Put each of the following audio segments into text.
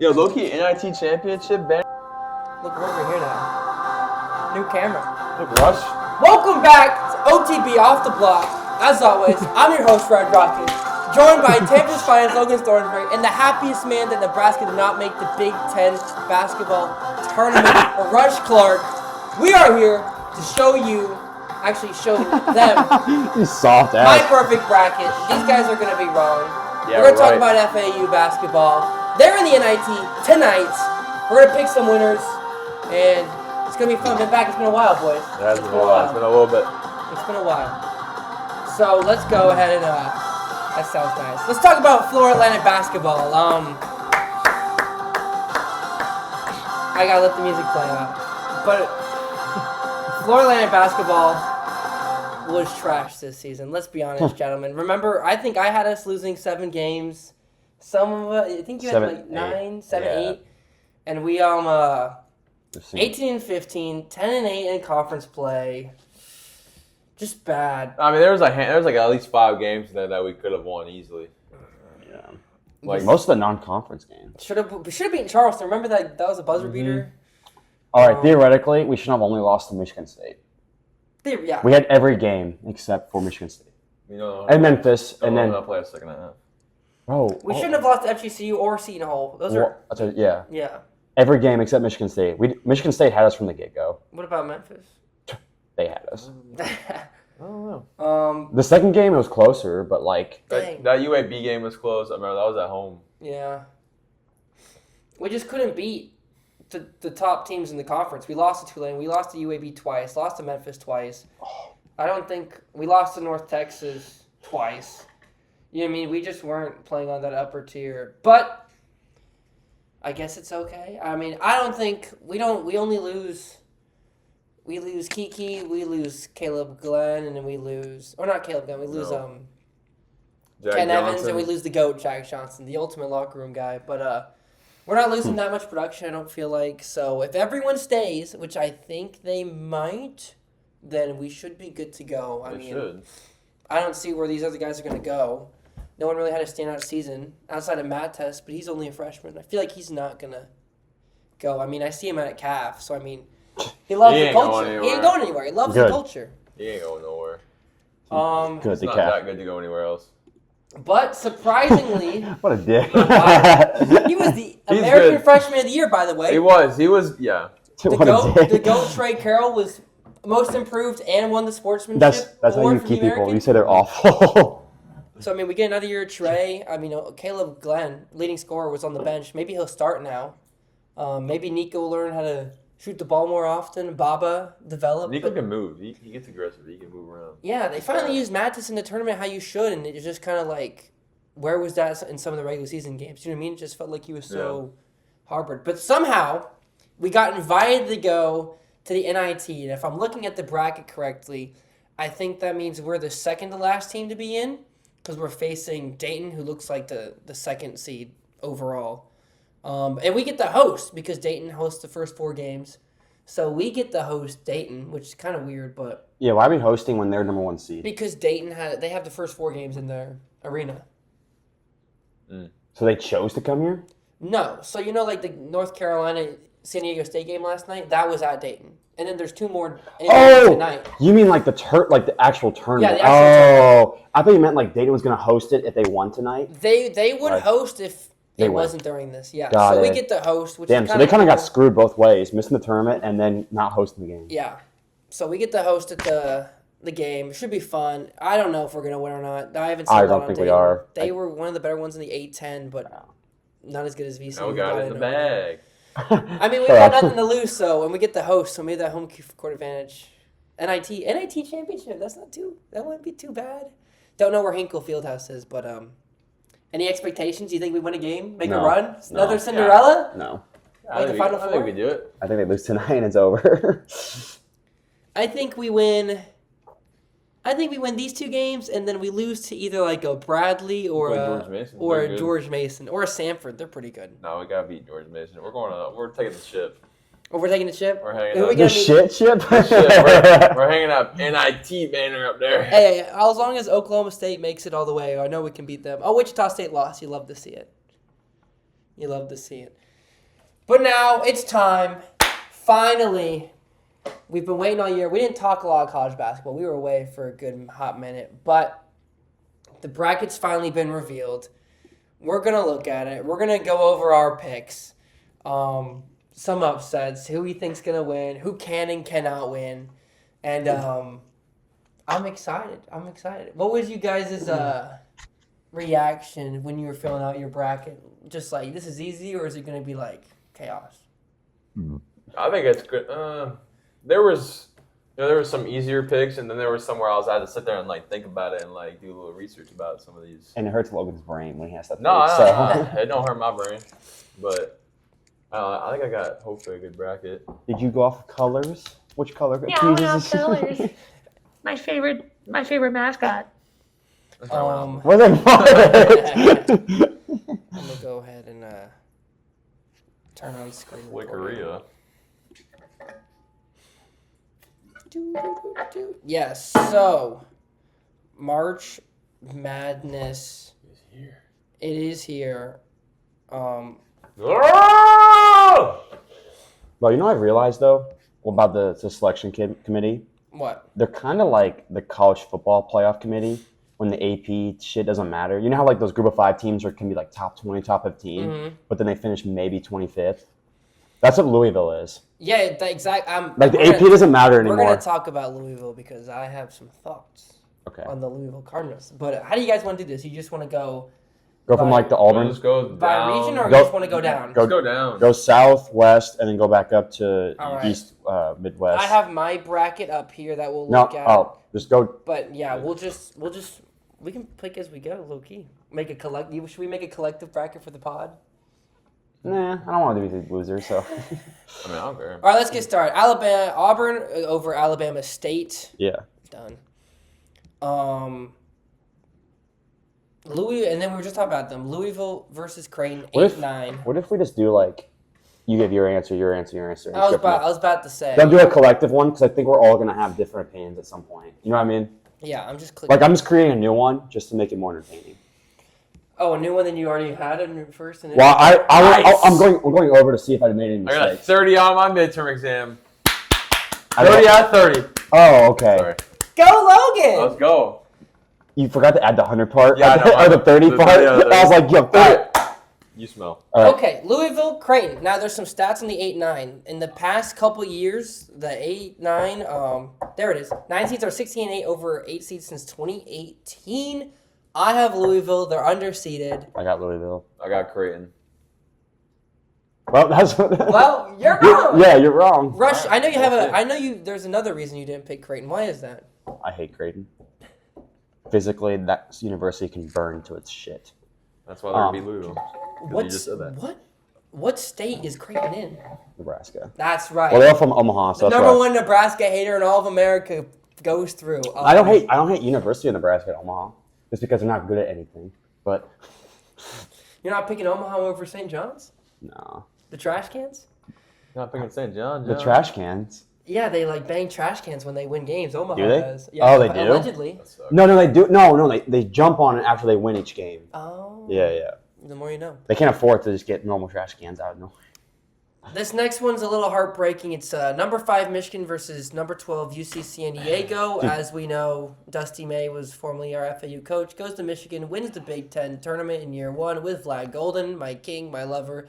Yo, low-key NIT championship banner. Look, we're over here now. New camera. Look, Rush. Welcome back to OTB Off the Block. As always, I'm your host, Fred Rocket, joined by Tampa's finest Logan Thornberry and the happiest man that Nebraska did not make the Big Ten basketball tournament, Rush Clark. We are here to show you, show them You soft ass. my perfect bracket. These guys are going to be wrong. Yeah, we're going to talk about FAU basketball. They're in the NIT tonight. We're going to pick some winners, and it's going to be fun. Been back. It's been a while, boys. It has been a while. It's been a little bit. It's been a while. So let's go ahead and that sounds nice. Let's talk about Florida Atlantic basketball. I gotta let the music play out. But Florida Atlantic basketball was trash this season. Let's be honest, gentlemen. Remember, I think I had us losing 7 games. Some of us, I think you had like 9, 7, 8. And we 18 and 15, 10 and 8 in conference play. Just bad. I mean, there was at least 5 games in there that we could have won easily. Yeah. Like most of the non-conference games. Should have beaten Charleston. Remember that was a buzzer beater? All right, theoretically, we should have only lost to Michigan State. Yeah. We had every game except for Michigan State. And Memphis, and then play a second half. We shouldn't have lost to FGCU or Seton Hall. Those are yeah. Every game except Michigan State. Michigan State had us from the get-go. What about Memphis? They had us. I don't know. The second game, it was closer, but like... That UAB game was close. I remember that was at home. Yeah. We just couldn't beat the top teams in the conference. We lost to Tulane. We lost to UAB twice. Lost to Memphis twice. I don't think... We lost to North Texas twice. You know what I mean? We just weren't playing on that upper tier. But I guess it's okay. I mean, I don't think... We only lose... We lose Kiki, we lose Caleb Glenn, and then we lose... Or not Caleb Glenn, we lose Ken Evans, and we lose the GOAT, Jack Johnson, the ultimate locker room guy. But we're not losing that much production, I don't feel like. So if everyone stays, which I think they might, then we should be good to go. I mean, I don't see where these other guys are going to go. No one really had a standout season outside of Matt Test, but he's only a freshman. I feel like he's not going to go. I mean, I see him at CAF, so I mean... He loves the culture. He ain't going anywhere. He loves the culture. He ain't going nowhere. It's not that good to go anywhere else. But surprisingly... What a dick. He was the American Freshman of the Year, by the way. He was, yeah. The GOAT, Trey Carroll, was most improved and won the sportsmanship That's how you keep people. You say they're awful. So, I mean, we get another year of Trey. I mean, Caleb Glenn, leading scorer, was on the bench. Maybe he'll start now. Maybe Nico will learn how to... shoot the ball more often. Baba develop. Nico can move. He gets aggressive. He can move around. Yeah, they finally used Mattis in the tournament how you should, and it was just kind of like, where was that in some of the regular season games? You know what I mean? It just felt like he was so harbored. But somehow, we got invited to go to the NIT, and if I'm looking at the bracket correctly, I think that means we're the second to last team to be in, because we're facing Dayton, who looks like the second seed overall. And we get the host because Dayton hosts the first 4 games. So we get the host Dayton, which is kind of weird, but... Yeah, why are we hosting when they're number 1 seed? Because Dayton they have the first 4 games in their arena. So they chose to come here? No. So you know like the North Carolina San Diego State game last night? That was at Dayton. And then there's 2 more tonight. You mean like the actual tournament? Yeah, the actual tournament. I thought you meant like Dayton was going to host it if they won tonight. They would host if... It wasn't during this, so we get the host, which so they kind of got screwed both ways, missing the tournament and then not hosting the game. Yeah, so we get the host at the game. It should be fun. I don't know if we're gonna win or not. I haven't seen. I don't think we are. They were one of the better ones in the A-10, but not as good as VC. We got it in the bag. I mean, we got nothing to lose, and we get the host, so maybe that home court advantage. NIT championship. That wouldn't be too bad. Don't know where Hinkle Fieldhouse is, but Any expectations? Do you think we win a game? Make a run? Another Cinderella? No. Like the Final Four? I think we do it. I think they lose tonight and it's over. I think we win these 2 games and then we lose to either like a Bradley or a George Mason or a Sanford. They're pretty good. No, we gotta beat George Mason. We're taking the ship. Oh, we're taking the ship? We're hanging up. The shit ship? We're hanging up NIT banner up there. Hey, as long as Oklahoma State makes it all the way, I know we can beat them. Oh, Wichita State lost. You love to see it. You love to see it. But now it's time. Finally, we've been waiting all year. We didn't talk a lot of college basketball. We were away for a good hot minute. But the bracket's finally been revealed. We're going to look at it. We're going to go over our picks. Some upsets, who we think's going to win, who can and cannot win. And I'm excited. What was you guys' reaction when you were filling out your bracket? Just like, this is easy, or is it going to be like chaos? I think it's good. There was some easier picks, and then there was some where I had to sit there and like think about it and like do a little research about some of these. And it hurts Logan's brain when he has to. No, it don't hurt my brain, but I think I got hopefully a good bracket. Did you go off of colors? Which color? Yeah, I went off colors. My favorite mascot. Well, then I'm gonna go ahead and turn on screen. Wickeria. Yes. So March Madness It's here. It is here. Oh! Well, you know what I've realized though about the selection committee? What? They're kind of like the college football playoff committee when the AP shit doesn't matter. You know how like those group of 5 teams can be like top 20, top 15, Mm-hmm. but then they finish maybe 25th? That's what Louisville is. Yeah, the exact. Like the AP doesn't matter anymore. We're gonna talk about Louisville because I have some thoughts Okay. on the Louisville Cardinals. But how do you guys want to do this? You just want to go From like the Auburn. Just go by down. region, or you Go- just want to go down? Let's go down. Go south, west, and then go back up to All right. east, Midwest. I have my bracket up here that we'll No, look at. just go. But yeah, we can pick as we go, low key. Should we make a collective bracket for the pod? Nah, I don't want to be the loser, so. I mean, I don't care. All right, let's get started. Auburn over Alabama State. Yeah. Done. Louis, and then we were just talking about them. Louisville versus Creighton, What if- 8-9. What if we just do like, you give your answer, your answer, your answer. and I skip them? was about to say. Don't do a collective one because I think we're all gonna have different opinions at some point. You know what I mean? Yeah, I'm just clicking. Like I'm just creating a new one just to make it more entertaining. Oh, a new one than you already had in your first. And Well, Nice. I'm going over to see if I made any I got a mistakes. 30 on my midterm exam. I 30 got- out of 30. Oh, okay. Sorry. Go Logan! Let's go. You forgot to add the 100 part Yeah, I know, or the 30 the part. 30 out of 30. I was like, yo, 30. You smell. All right. Okay, Louisville, Creighton. Now there's some stats on the 8-9. In the past couple years, the 8-9, there it is. 9 seeds are 16-8 over 8 seeds since 2018. I have Louisville. They're underseeded. I got Louisville. I got Creighton. Well, that's Well, you're wrong. Yeah, you're wrong. Rush, I know you have Bullshit. I know you. There's another reason you didn't pick Creighton. Why is that? I hate Creighton. Physically, that university can burn to its shit. That's why they're going to beat Louisville. 'Cause you just said that. What state is Creighton in? Nebraska. That's right. Well, they're from Omaha, so the that's number why. one Nebraska hater in all of America goes through. I don't hate University of Nebraska at Omaha. Just because they're not good at anything. But You're not picking Omaha over St. John's? no, The trash cans? You're not picking St. John. the trash cans. Yeah, they like bang trash cans when they win games. Omaha Do they? does. Yeah, Oh, they do? Allegedly. That sucks. No, they do. No, they jump on it after they win each game. Oh. Yeah. The more you know. They can't afford to just get normal trash cans out of nowhere. This next one's a little heartbreaking. It's number 5 Michigan versus number 12 UC San Diego. As we know, Dusty May was formerly our FAU coach. Goes to Michigan, wins the Big Ten tournament in year 1 with Vlad Golden, my king, my lover.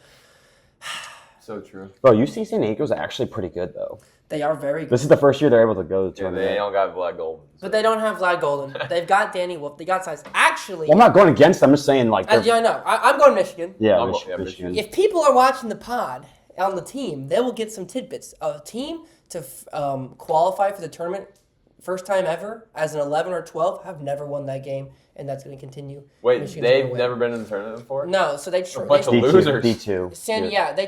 So true. Bro, UC San Diego's actually pretty good though. They are very good. This is the first year they're able to go to the Yeah, tournament. they don't got Black Gold. But they don't have Vlad Golden. They've got Danny Wolf. They got size. Actually, Well, I'm not going against them. I'm just saying like. yeah, I know. I'm going Michigan. Yeah, I'm- Mich- yeah, Michigan. If people are watching the pod on the team, they will get some tidbits. A team to qualify for the tournament, first time ever, as an 11 or 12, have never won that game, and that's going to continue. Wait, Michigan's they've gonna win. never been in the tournament before? No, so they A bunch of D2, losers. D2. yeah, they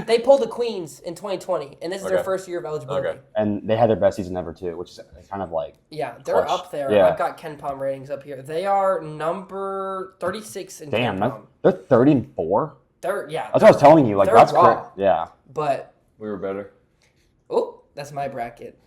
they pulled the Queens in 2020, and this is their Okay. first year of eligibility. Okay. And they had their best season ever too, which is kind of like. Yeah, they're Clutch. up there. Yeah. I've got Ken Palm ratings up here. They are number 36 in Damn, Ken Palm. they're 30-4. That's That's what I was telling you. Like They're that's raw. great. Yeah. But We were better. oh, that's my bracket.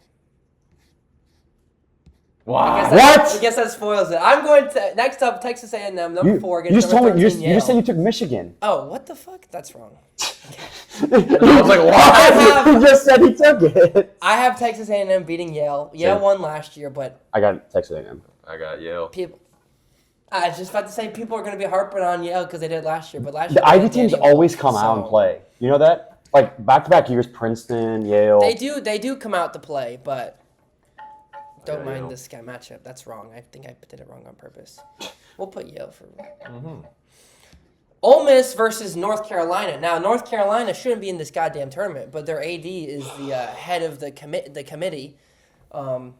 Wow. What? I guess that spoils it. I'm going to next up Texas A&M number 4 You against just number told me. 13 You just said Yale. you took Michigan. Oh, what the fuck? That's wrong. I was like, what? He just said he took it. I have Texas A&M beating Yale. Yale Same. won last year, but I got Texas A&M. I got Yale. people. I was just about to say people are going to be harping on Yale because they did last year, but last year The Ivy they teams did always come out and so- play. You know that? Like back-to-back years, Princeton, Yale. They do come out to play, but don't Yeah, mind Yale. this guy matchup. That's wrong. I think I did it wrong on purpose. We'll put Yale for. Ole Miss versus North Carolina. Now North Carolina shouldn't be in this goddamn tournament, but their AD is the head of the committee, and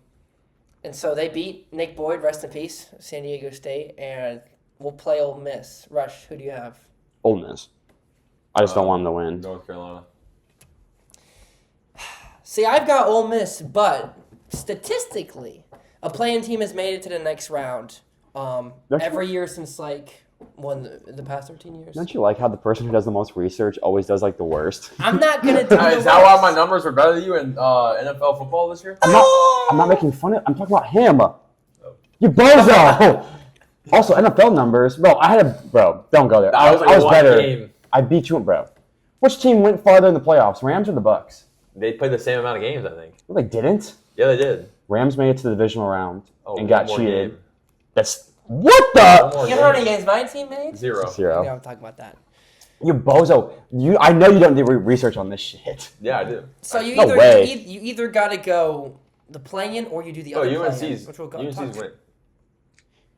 so they beat Nick Boyd, rest in peace, San Diego State, and we'll play Ole Miss. Rush, who do you have? Ole Miss. I just don't want them to win. North Carolina. See, I've got Ole Miss, but statistically, a playing team has made it to the next round every year since like the past 13 years. Don't you like how the person who does the most research always does like the worst? I'm not gonna do Is that why my numbers were better than you in NFL football this year? I'm not making fun of. I'm talking about him. You bozo. Also, NFL numbers, bro. Don't go there. That was like I was one better. game. I beat you, bro. Which team went farther in the playoffs, Rams or the Bucks? They played the same amount of games, I think. Well, they didn't. Yeah, they did. Rams made it to the divisional round Oh, and got one more cheated. game. That's what One the more You know how game. many games my team made? Zero. Yeah, 0. I'm talking about that. You bozo. I know you don't do research on this shit. Yeah, I do. So you No either way. you either got to go the play-in or you do the Oh, other play-in, UNC's. which we'll go UNC's talk. win.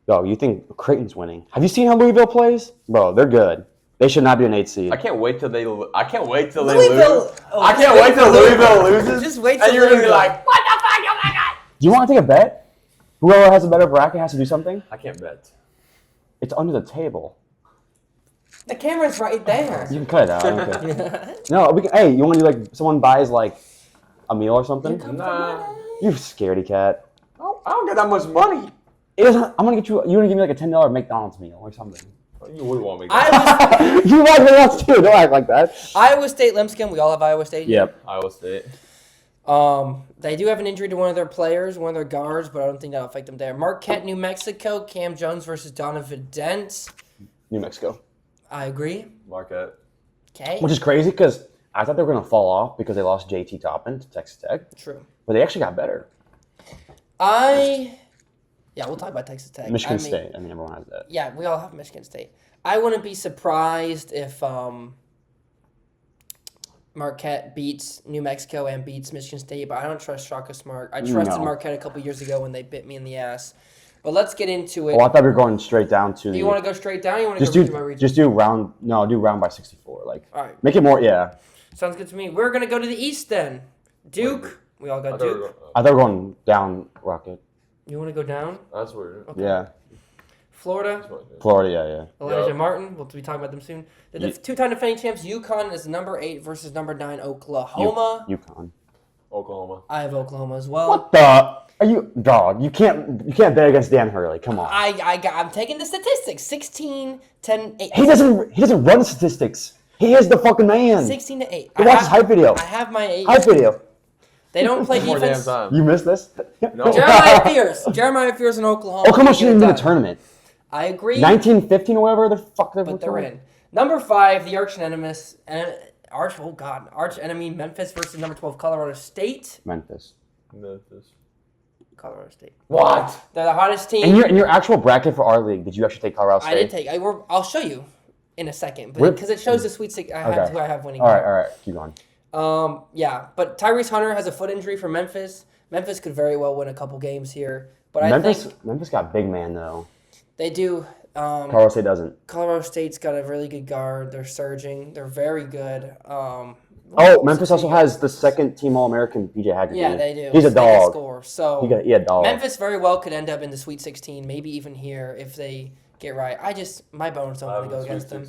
Yo, you think Creighton's winning? Have you seen how Louisville plays? Bro, they're good. They should not be an 8 seed. I can't wait till they. I can't wait till they Louisville. lose. Oh, I just can't wait till Louisville loses. Just wait And till you're gonna be Louisville. like, what the fuck? Oh my god! Do you want to take a bet? Whoever has a better bracket has to do something. I can't bet. It's under the table. The camera's right there. You can cut it out. I don't care. No, we can. Hey, you want to do like someone buys like a meal or something? Nah. You scaredy cat. I don't get that much money. I'm gonna get you. You're gonna give me like a $10 McDonald's meal or something. You would want me. You like me else too. Don't act like that. Iowa State, Limskin. We all have Iowa State. Yep. Iowa State. They do have an injury to one of their players, one of their guards, but I don't think that'll affect them there. Marquette, New Mexico. Cam Jones versus Donovan Dent. New Mexico. I agree. Marquette. Okay. Which is crazy because I thought they were gonna fall off because they lost JT Toppin to Texas Tech, True. but they actually got better. Yeah, we'll talk about Texas Tech. Michigan State. I mean, everyone has that. Yeah, we all have Michigan State. I wouldn't be surprised if Marquette beats New Mexico and beats Michigan State, but I don't trust Shaka Smart. I trusted No. Marquette a couple years ago when they bit me in the ass. But let's get into it. Oh, I thought we were going straight down to do the. you want to go straight down or you want to just go region by do region? just do round. No, do round by 64. Like All right. make it more. Yeah. Sounds good to me. We're going to go to the East then. Duke. We all I got thought we were Duke. going- I thought we were going down Rocket. You want to go down? That's weird. Okay. Yeah. Florida. Florida. Yeah. Elijah Yeah. Martin. We'll be talking about them soon. The Ye- two-time defending champs, UConn is number 8 versus number 9, Oklahoma. UConn. Oklahoma. I have Oklahoma as well. What the? Are you dog? You can't bet against Dan Hurley. Come on. I'm taking the statistics. 16, 10, 8. He doesn't run statistics. He is the fucking man. 16 to 8. Go watch his hype video. I have my 8. Hype video. They don't play One more damn defense. time. You missed this? No. Jeremiah Fears in Oklahoma. Oklahoma shouldn't even be in the Done. tournament. I agree. 1915 or whatever the fuck they're But they're in. Number 5, the arch enemy Memphis versus number 12 Colorado State. Memphis. Memphis. Colorado State. What? They're the hottest team. In your actual bracket for our league, did you actually take Colorado State? I did take. I'll show you in a second, but What- because it shows the Sweet Six. I have Okay. who I have winning. All right. Keep going. Yeah, but Tyrese Hunter has a foot injury for Memphis. Memphis could very well win a couple games here, but I think Memphis got big man though. they do. Colorado State doesn't. Colorado State's got a really good guard. They're surging. They're very good. Oh, Memphis also has the second team All-American PJ Haggerty. Yeah, they do. He's a They can dog. score. So He a dog. Memphis very well could end up in the Sweet 16, maybe even here if they get right. My bones don't want to go against them.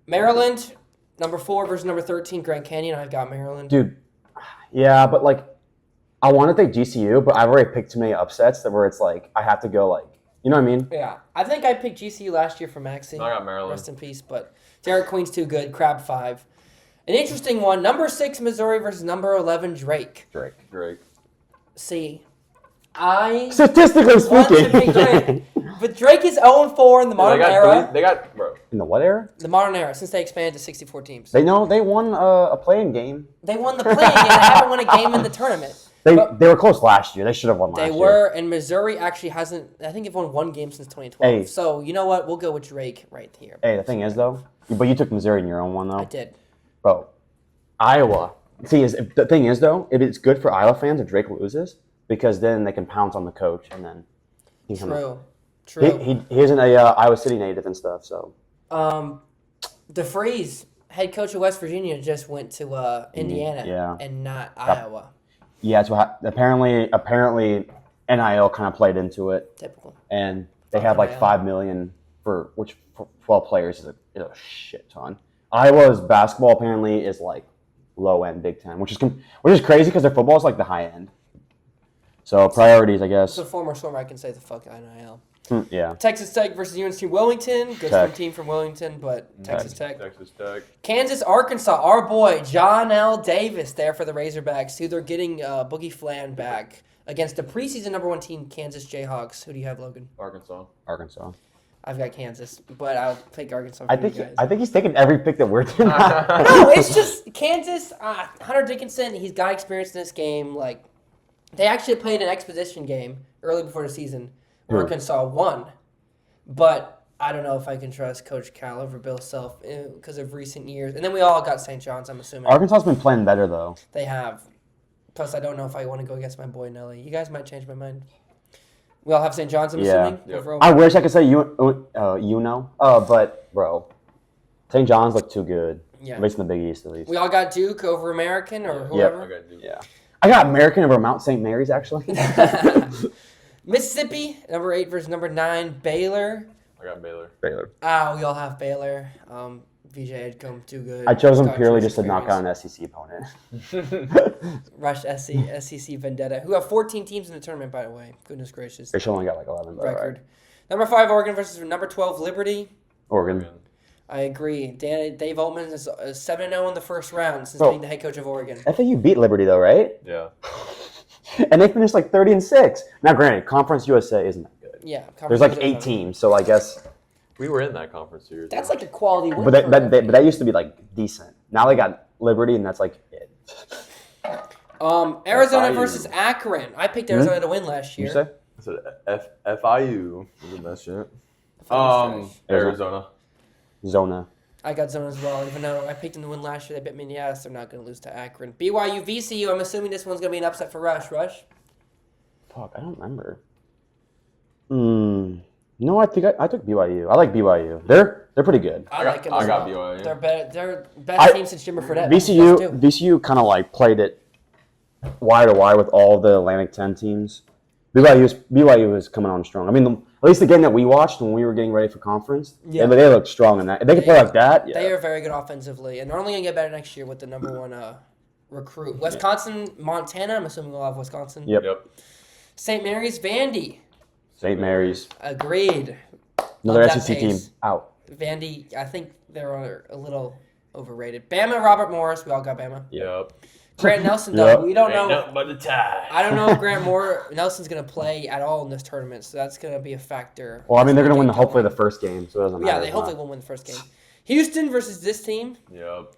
Maryland, number 4 versus number 13, Grand Canyon. I've got Maryland. Dude, yeah, but like, I want to take GCU, but I've already picked too many upsets that where it's like I have to go like, you know what I mean? Yeah, I think I picked GCU last year for Maxie. I got Maryland. Rest in peace. But Derek Queen's too good. Crab 5. An interesting one. Number 6 Missouri versus number 11 Drake. Drake. Drake. See, I Statistically want to pick Drake. speaking. But Drake is 0-4 in the modern era. They got bro. In the what era? The modern era, since they expanded to 64 teams. They won a playing game. They won the play-in game. They haven't won a game in the tournament. They were close last year. They should have won last year. They were, and Missouri actually hasn't. I think they've won one game since 2012. Hey. So you know what? We'll go with Drake right here. Hey, the thing is though, but you took Missouri in your own one though. I did. Bro, Iowa. The thing is though, if it's good for Iowa fans if Drake loses, because then they can pounce on the coach and then. True. He isn't a Iowa City native and stuff, so. DeFreeze, head coach of West Virginia, just went to Indiana and not Iowa. Yeah, that's what apparently NIL kind of played into it. Typical. And they have like $5 million for 12 players is a shit ton. Iowa's basketball apparently is like low end Big Ten, which is crazy because their football is like the high end. So priorities, I guess. As a former swimmer, I can say the fuck NIL. Yeah. Texas Tech versus UNC Wilmington. Good swim team from Wilmington, but Texas Tech. Kansas, Arkansas. Our boy, John L. Davis, there for the Razorbacks, who they're getting Boogie Flan back against the preseason number 1 team, Kansas Jayhawks. Who do you have, Logan? Arkansas. I've got Kansas, but I'll pick Arkansas. I think he's taking every pick that we're doing. No, it's just Kansas. Hunter Dickinson, he's got experience in this game. Like, they actually played an exposition game early before the season. Arkansas won, but I don't know if I can trust Coach Cal over Bill Self because of recent years. And then we all got St. John's, I'm assuming. Arkansas's been playing better, though. They have. Plus, I don't know if I want to go against my boy Nelly. You guys might change my mind. We all have St. John's, I'm assuming? Yep. I wish I could say but, bro, St. John's look too good. Yeah. At least in the Big East, at least. We all got Duke over American or whoever? Yeah. I got American over Mount St. Mary's, actually. Mississippi, number 8 versus number 9. Baylor. I got Baylor. We all have Baylor. VJ Edgecombe, too good. I chose him purely just to knock out an SEC opponent. Rush SEC Vendetta, who have 14 teams in the tournament, by the way. Goodness gracious. They should only got like 11. Record. Right. Number 5, Oregon versus number 12, Liberty. Oregon. I agree. Dave Altman is 7-0 in the first round since being the head coach of Oregon. FAU beat Liberty, though, right? Yeah. And they finished like 30-6. Now, granted, Conference USA isn't that good. Yeah. There's like 8 teams, so I guess. We were in that conference series. That's like a quality win. But that used to be like decent. Now they got Liberty, and that's like it. Arizona versus Akron. I picked Arizona to win last year. You say? I said FIU was the best shit. Arizona. Zona. I got Zona as well, even though I picked them to win last year. They bit me in the ass. They're not going to lose to Akron. BYU, VCU. I'm assuming this one's going to be an upset for Rush. Rush? Fuck, I don't remember. No, I think I took BYU. I like BYU. They're pretty good. I like them as got well. BYU. They're better. They're best team since Jimmer Fredette. VCU kind of like played it wire to wire with all the Atlantic 10 teams. BYU is coming on strong. I mean, at least the game that we watched when we were getting ready for conference, they looked strong in that. If they can play like that, They are very good offensively, and they're only going to get better next year with the number 1 recruit. Wisconsin, Montana. I'm assuming we'll have Wisconsin. Yep. St. Mary's, Vandy. St. Mary's. Agreed. Another SEC team out. Vandy, I think they're a little overrated. Bama, Robert Morris. We all got Bama. Yep. Grant Nelson, though. We don't know. Nothing but the tie. I don't know if Nelson's going to play at all in this tournament, so that's going to be a factor. Well, I mean, they're going to win hopefully the first game, so it doesn't matter. Yeah, they hopefully will win the first game. Houston versus this team. Yep.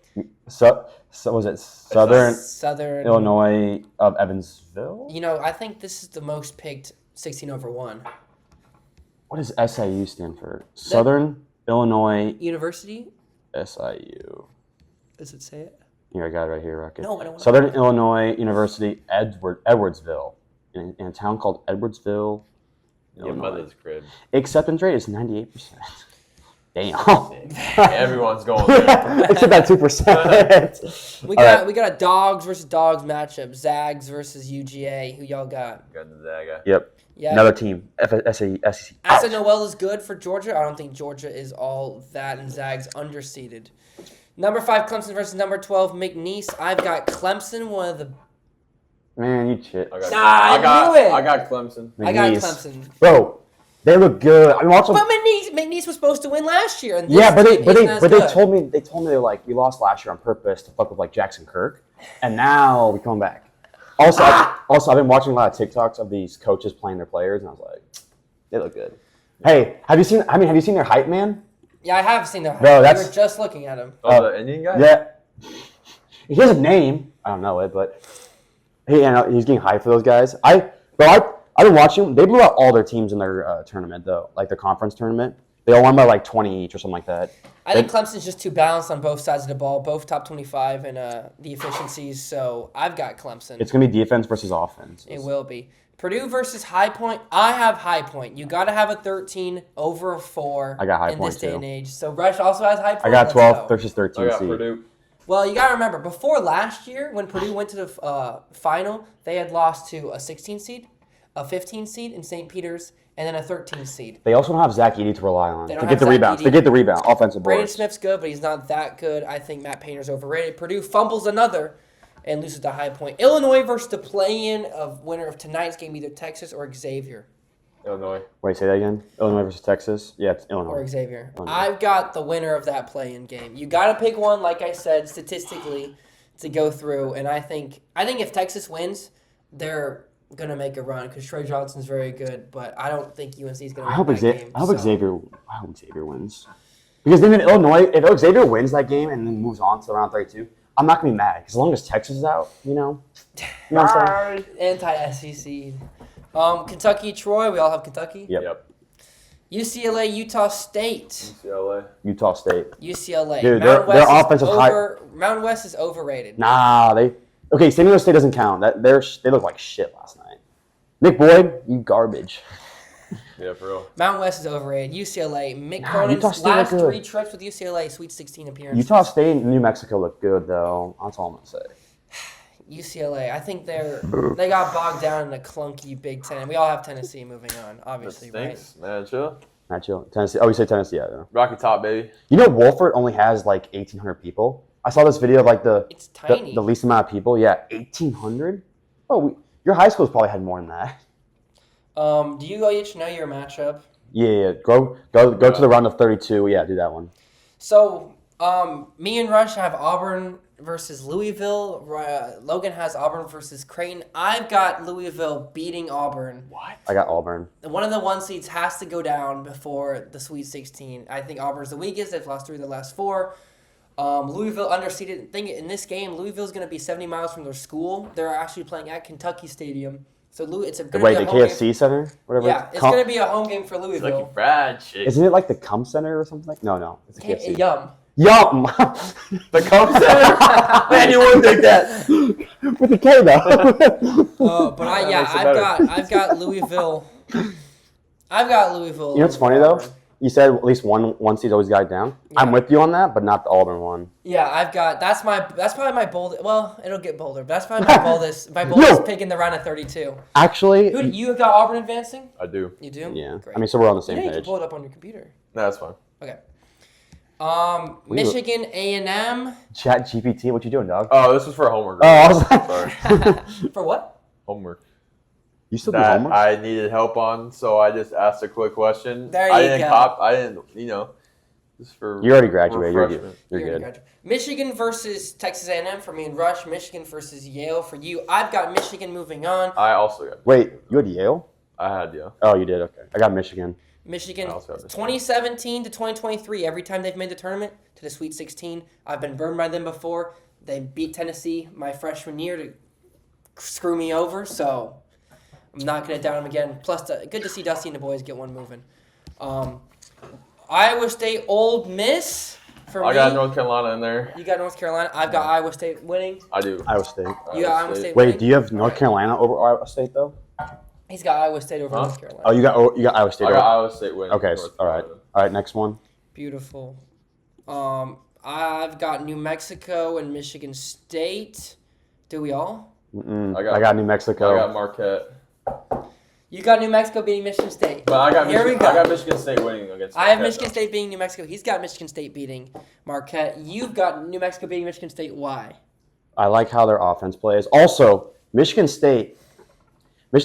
So was it Southern Illinois of Evansville? You know, I think this is the most picked 16/1. What does SIU stand for? Southern Illinois University? SIU. Does it say it? Here, I got it right here, Rocket. No, I don't want Southern Illinois University, Edwardsville, in a town called Edwardsville, Your Illinois. mother's crib. Acceptance rate is 98%. Damn. Everyone's going there. Except that 2%. We got a dogs versus dogs matchup. Zags versus UGA. Who y'all got? Got the Zaga. Yep. Yeah. Another team. SEC. Asa Noel is good for Georgia. I don't think Georgia is all that, and Zags underseeded. Number 5, Clemson versus number 12, McNeese. I've got Clemson, one of the... Man, you shit. I knew it. I got Clemson. McNeese. I got Clemson. Bro, they look good. I mean, also, But McNeese was supposed to win last year. And they told me they're like, we lost last year on purpose to fuck with like Jackson Kirk, and now we come back. Also, I've been watching a lot of TikToks of these coaches playing their players, and I was like, they look good. Hey, have you seen their hype man? Yeah, I have seen that. No, We that's- were just looking at him. Oh, the Indian guy? Yeah. He has a name. I don't know it, but he's getting hyped for those guys. I've been watching. They blew out all their teams in their tournament, though, like the conference tournament. They all won by like 20 each or something like that. I think Clemson's just too balanced on both sides of the ball, both top 25 in the efficiencies. So I've got Clemson. It's gonna be defense versus offense. It will be. Purdue versus High Point. I have High Point. You got to have a 13 over a 4 I got High in Point this day too. and age. So Rush also has High Point. I got Let's 12 go. versus 13 I got seed. Purdue. Well, you got to remember, before last year, when Purdue went to the final, they had lost to a 16 seed, a 15 seed in St. Peter's, and then a 13 seed. They also don't have Zach Edey to rely on They to don't get have the Zach rebounds. Edey. They get the rebound, offensive Braden boards. Smith's good, but he's not that good. I think Matt Painter's overrated. Purdue fumbles another and loses to High Point. Illinois versus the play-in of winner of tonight's game, either Texas or Xavier. Illinois. Wait, say that again. Illinois versus Texas. Yeah, it's Illinois. Or Xavier. Illinois. I've got the winner of that play-in game. You got to pick one, like I said, statistically, to go through. And I think if Texas wins, they're gonna make a run because Trey Johnson's very good. But I don't think UNC is gonna. I hope win that game, so. Xavier wins. Because then in Illinois, if Xavier wins that game and then moves on to round 32, I'm not gonna be mad. As long as Texas is out, you know what I'm saying? Anti-SEC. Kentucky, Troy. We all have Kentucky. Yep. UCLA, Utah State. UCLA. Utah State. UCLA. Dude, Mountain their West is offensive Mountain West is overrated. Nah, okay. San Diego State doesn't count. They look like shit last night. Nick Boyd, you garbage. Yeah, for real. Mountain West is overrated. UCLA. Mick Nah, Utah Cronin's State last look good. 3 trips with UCLA, Sweet 16 appearances. Utah State and New Mexico look good though. That's all I'm gonna say. UCLA. I think they got bogged down in a clunky Big Ten. We all have Tennessee moving on, That obviously, right? stinks, man. Chill. Not chill. Tennessee. Oh, you say Tennessee? Yeah. Rocky Top, baby. You know, Wolford only has like 1,800 people. I saw this video of like It's tiny. the least amount of people. Yeah, 1,800. Oh, your high school's probably had more than that. Do you each know your matchup? Yeah. Go to the round of 32. Yeah, do that one. So, me and Rush have Auburn versus Louisville. Logan has Auburn versus Creighton. I've got Louisville beating Auburn. What? I got Auburn. One of the 1 seeds has to go down before the Sweet 16. I think Auburn's the weakest. They've lost 3 of the last 4. Louisville underseeded. Thing in this game, Louisville's going to be 70 miles from their school. They're actually playing at Kentucky Stadium. So it's going to Wait, be the a home KFC game. Center, whatever. Yeah, it's going to be a home game for It's Louisville. like Brad shit. Isn't it like the Cum Center or something? No, it's a KFC. Yum. Yum. The Cum Center? Man, you wouldn't think that. With the K though. But makes it better. I've got Louisville. I've got Louisville. You know what's over funny though? Auburn. You said at least one seed always got it down. Yeah. I'm with you on that, but not the Auburn one. Yeah, I've got that's probably my bold. Well, it'll get bolder, but that's probably my boldest pick in the round of 32. Actually, Who you got Auburn advancing? I do. You do? yeah. Great. I mean, so we're on the You same know you can page. pull it up on your computer. No, that's fine. Okay. We were- Michigan A&M Chat GPT, what you doing, dog? Oh, this was for homework. Oh, I was like, Sorry. for what? Homework. you still do That homework? I needed help on, so I just asked a quick question. There I you didn't go. I didn't, just for You already graduated. You're good. refreshment. You're You good. already got you. Michigan versus Texas A&M for me and Rush. Michigan versus Yale for you. I've got Michigan moving on. I also got. Wait, you had Yale? I had Oh, you did. Okay, I got Michigan. Michigan, I also got Michigan. 2017 to 2023, every time they've made the tournament to the Sweet 16, I've been burned by them before. They beat Tennessee my freshman year to screw me over, so I'm not going to down them again. Plus, good to see Dusty and the boys get one moving. Iowa State, Ole Miss for me. I got North Carolina in there. You got North Carolina. I've got Iowa State winning. I do. Iowa State. You got Iowa State Wait, winning. do you have North Carolina over Iowa State though? He's got Iowa State over Huh? North Carolina. Oh, you got Iowa State. I over. got Iowa State winning. Okay, North all right. Carolina. All right, next one. Beautiful. I've got New Mexico and Michigan State. Do we all? Mm-mm. I I got New I Mexico. got Marquette. You got New Mexico beating Michigan State. But I got Here we Michigan, I go. got Michigan State winning against I have Marquette, Michigan State beating New Mexico. He's got Michigan State beating Marquette. You've got New Mexico beating Michigan State. Why? I like how their offense plays. Also, Michigan State,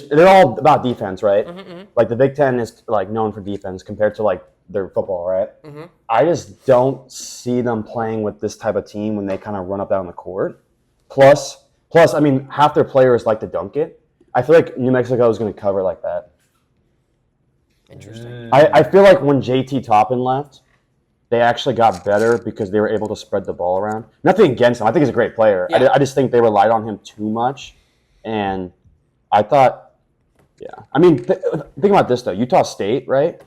they're all about defense, right? Mm-hmm. Like the Big Ten is like known for defense compared to like their football, right? Mhm. I just don't see them playing with this type of team when they kind of run up down the court. Plus, Plus, I mean, half their players like to dunk it. I feel like New Mexico is going to cover like that. Interesting. I feel like when JT Toppin left, they actually got better because they were able to spread the ball around. Nothing against him. I think he's a great player. Yeah. I just think they relied on him too much. And I thought, yeah. I mean, think about this, though. Utah State, right?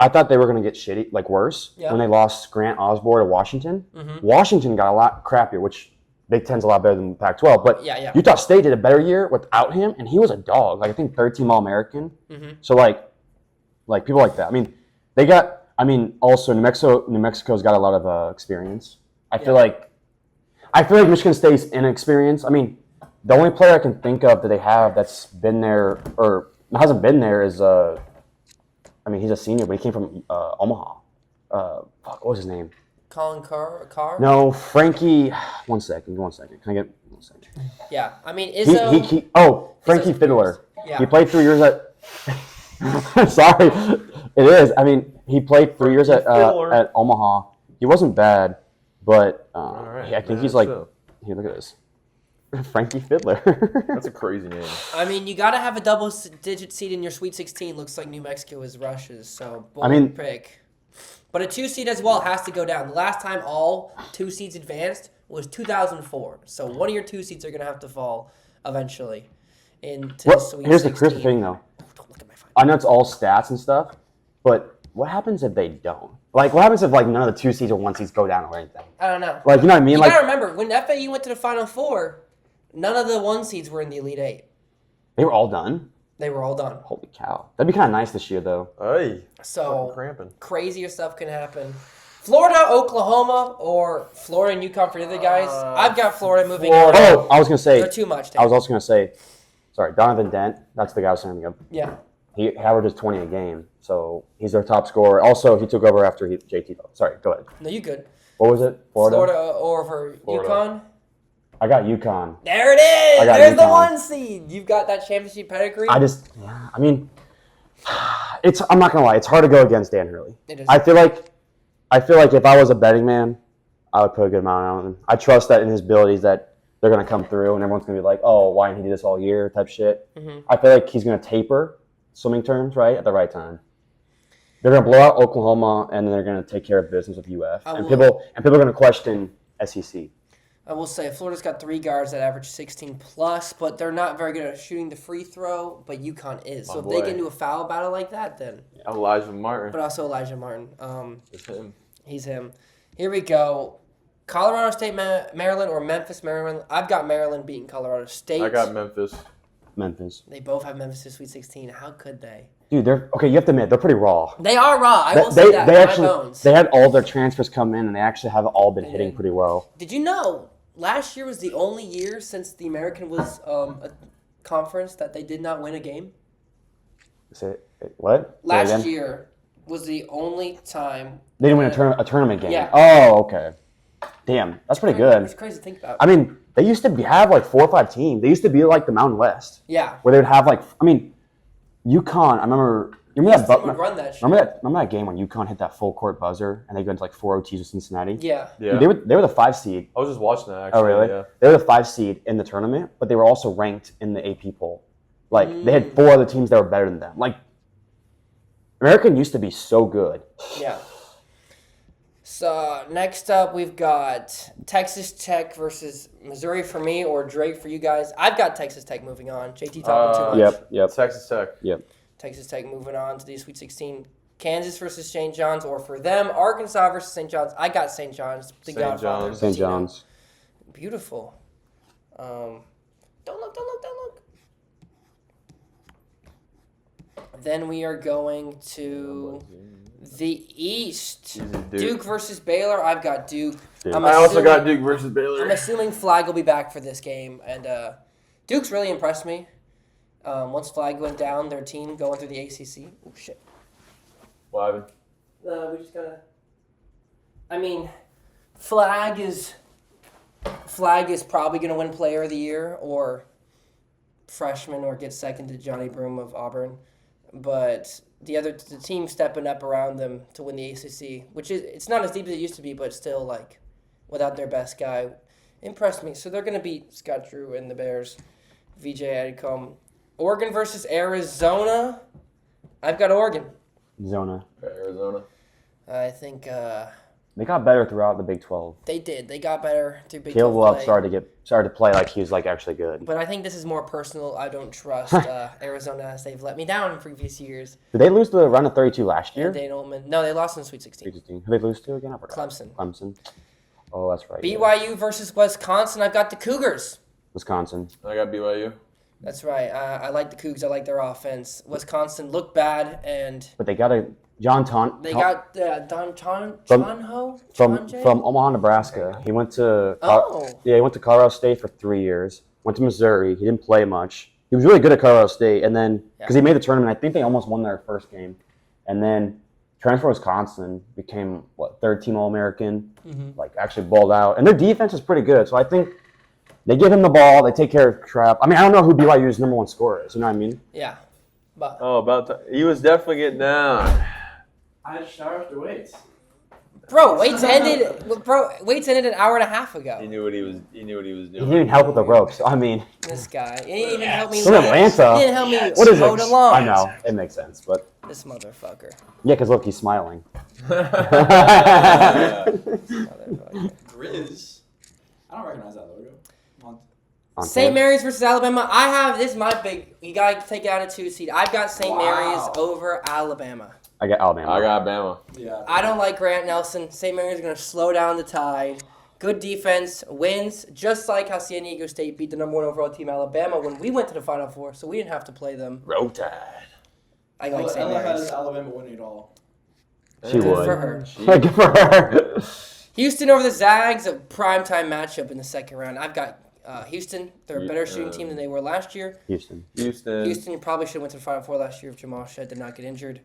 I thought they were going to get shitty, like worse, Yeah. when they lost Grant Osborne to Washington. Mm-hmm. Washington got a lot crappier, which Big Ten's a lot better than Pac-12. But Yeah. Utah State did a better year without him, and he was a dog. Like, I think third-team All-American. Mm-hmm. So, like people like that. I mean, also New Mexico's got a lot of experience. I feel like Michigan State's inexperienced. I mean, the only player I can think of that they have that's been there or hasn't been there is he's a senior, but he came from Omaha. What was his name? Colin Carr? No, Frankie. One second. Can I get 1 second? Yeah. I mean, Izzo. Frankie Izzo's Fiddler. Yeah. He played 3 years at. Sorry, it is. I mean, he played 3 years at Omaha. He wasn't bad, but I think he's like. Here, look at this. Frankie Fiddler. That's a crazy name. I mean, you got to have a double-digit seed in your Sweet 16. Looks like New Mexico is Russia's, so bold pick. But a 2 seed as well has to go down. The last time all 2 seeds advanced was 2004. So one of your 2 seeds are going to have to fall eventually into the Sweet 16. Here's the thing, though. Don't look at my phone. I know it's all stats and stuff, but what happens if they don't? Like, what happens if like none of the 2 seeds or 1 seeds go down or anything? I don't know. Like, you know what I mean? You Like, got to remember, when FAU went to the Final Four, none of the 1 seeds were in the Elite 8. they were all done. They were all done. Holy cow! That'd be kind of nice this year, though. Hey, So cramping. crazier stuff can happen. Florida, Oklahoma, or Florida and UConn for the other guys. I've got Florida moving on. Oh, I was gonna say. They're too much. I was also gonna say. Sorry, Donovan Dent. That's the guy I was thinking of. Yeah. He averages 20 a game, so he's their top scorer. Also, he took over after JT. Sorry, go ahead. No, you good. What was it? Florida over Florida. UConn. I got UConn. There it is. I got There's the UConn. 1 seed. You've got that championship pedigree. I mean, I'm not gonna lie. It's hard to go against Dan Hurley. It is. I feel like if I was a betting man, I would put a good amount on him. I trust that in his abilities that they're gonna come through, and everyone's gonna be like, "Oh, why didn't he do this all year?" type shit. Mhm. I feel like he's gonna taper, swimming terms, right at the right time. They're gonna blow out Oklahoma, and then they're gonna take care of business with UF, and people are gonna question SEC. I will say Florida's got 3 guards that average 16 plus, but they're not very good at shooting the free throw. But UConn is. So if they get into a foul battle like that, then. Elijah Martin. But also Elijah Martin. It's him. He's him. Here we go. Colorado State, Maryland, or Memphis, Maryland. I've got Maryland beating Colorado State. I got Memphis. They both have Memphis to Sweet 16. How could they? Dude, they're okay. You have to admit they're pretty raw. They are raw. I will say that. They My actually bones. they had all their transfers come in, and they actually have all been hitting pretty well. Did you know last year was the only year since the American was a conference that they did not win a game? What? Last year was the only time They didn't win a tournament game. Yeah. Oh, okay. Damn, that's pretty good. It's crazy to think about. I mean, they used to have like 4 or 5 teams. They used to be like the Mountain West, Yeah. where they would have like. I mean, UConn. I remember. You remember that? Would run that shit. Remember that game when UConn hit that full court buzzer and they go into like 4 OTs with Cincinnati? Yeah. Yeah. Dude, they were the 5 seed. I was just watching that, actually. Oh, really? Yeah. They were the 5 seed in the tournament, but they were also ranked in the AP poll. Like, they had 4 other teams that were better than them. Like, American used to be so good. Yeah. So next up, we've got Texas Tech versus Missouri for me, or Drake for you guys. I've got Texas Tech moving on. JT talking too much. Yep. Texas Tech. Yep. Texas Tech moving on to the Sweet 16. Kansas versus St. John's, or for them, Arkansas versus St. John's. I got St. John's. The St. Godfather. John's. St. John's. Beautiful. Don't look. Then we are going to the East. Duke versus Baylor. I've got Duke. I also got Duke versus Baylor. I'm assuming Flag will be back for this game, and Duke's really impressed me. Once Flag went down, their team going through the ACC. Oh shit. What happened? We just gotta. I mean, Flag is probably gonna win Player of the Year or freshman, or get second to Johnny Broome of Auburn, but the team stepping up around them to win the ACC, which is it's not as deep as it used to be, but still like without their best guy impressed me. So they're going to beat Scott Drew and the Bears. VJ Edgecombe. Oregon versus Arizona. I've got Oregon. Zona. Arizona. I think They got better throughout the Big 12. they did. They got better through Big 12 Caleb Love play. started to play like he was like actually good. But I think this is more personal. I don't trust Arizona as they've let me down in previous years. Did they lose the round of 32 last year? And Dane Ullman. No, they lost in the Sweet 16. 16. Who did they lose to again? I forgot. Clemson. Clemson. Oh, that's right. yeah. BYU versus Wisconsin. I've got the Cougars. Wisconsin. I got BYU. That's right. I like the Cougs. I like their offense. Wisconsin looked bad, and But they got a John Ton. they got Don Chonho. from Omaha, Nebraska. He went to Oh. he went to Colorado State for 3 years. Went to Missouri. He didn't play much. He was really good at Colorado State, and then because he made the tournament, I think they almost won their first game, and then transferred to Wisconsin, became third team All American, like actually balled out, and their defense is pretty good. So I think they give him the ball, they take care of crap. I mean, I don't know who BYU's number one scorer is. You know what I mean? Yeah. But Oh, he was definitely getting down. I just showered after weights. bro, Waits ended. Waits ended an hour and a half ago. He knew what he was. He knew what he was He doing. didn't even help with the ropes. I mean, This guy. He didn't even help me. from Atlanta. He didn't help me What is mow it? the lawn. I know it makes sense, but This motherfucker. yeah, because look, he's smiling. Motherfucker. Grizz. I don't recognize that logo. On St. tape. Mary's versus Alabama. I have this is my big. You gotta take it out of 2 seed. I've got St. Mary's over Alabama. I got Alabama. I got Bama. Yeah. I don't like Grant Nelson. St. Mary's going to slow down the tide. Good defense, wins, just like how San Diego State beat the number 1 overall team, Alabama, when we went to the Final Four, so we didn't have to play them. Roll Tide. I like St. LF has Mary's. Alabama winning it all. She Good would. for her. Good for her. Houston over the Zags, a primetime matchup in the second round. I've got Houston. They're a better shooting team than they were last year. Houston. Houston probably should have went to the Final Four last year if Jamal Shead did not get injured.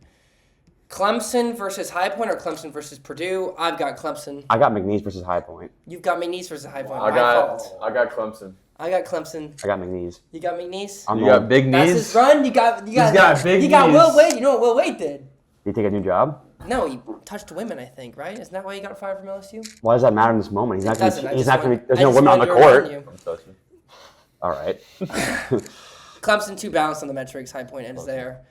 Clemson versus High Point or Clemson versus Purdue? I've got Clemson. I got McNeese versus High Point. You've got McNeese versus High Point. I My got fault. Clemson. I got Clemson. I got McNeese. You got McNeese? I'm You old. got big That's knees. his run. You got got big You got knees. Will Wade. You know what Will Wade did? Did he take a new job? No, he touched women. I think, right? Isn't that why he got fired from LSU? Why does that matter in this moment? He's not going Doesn't. to. I He's just not going to. want- There's I no just women on the wanted to remind court. you. I'm touching. All right. Clemson too balanced on the metrics. High Point ends there.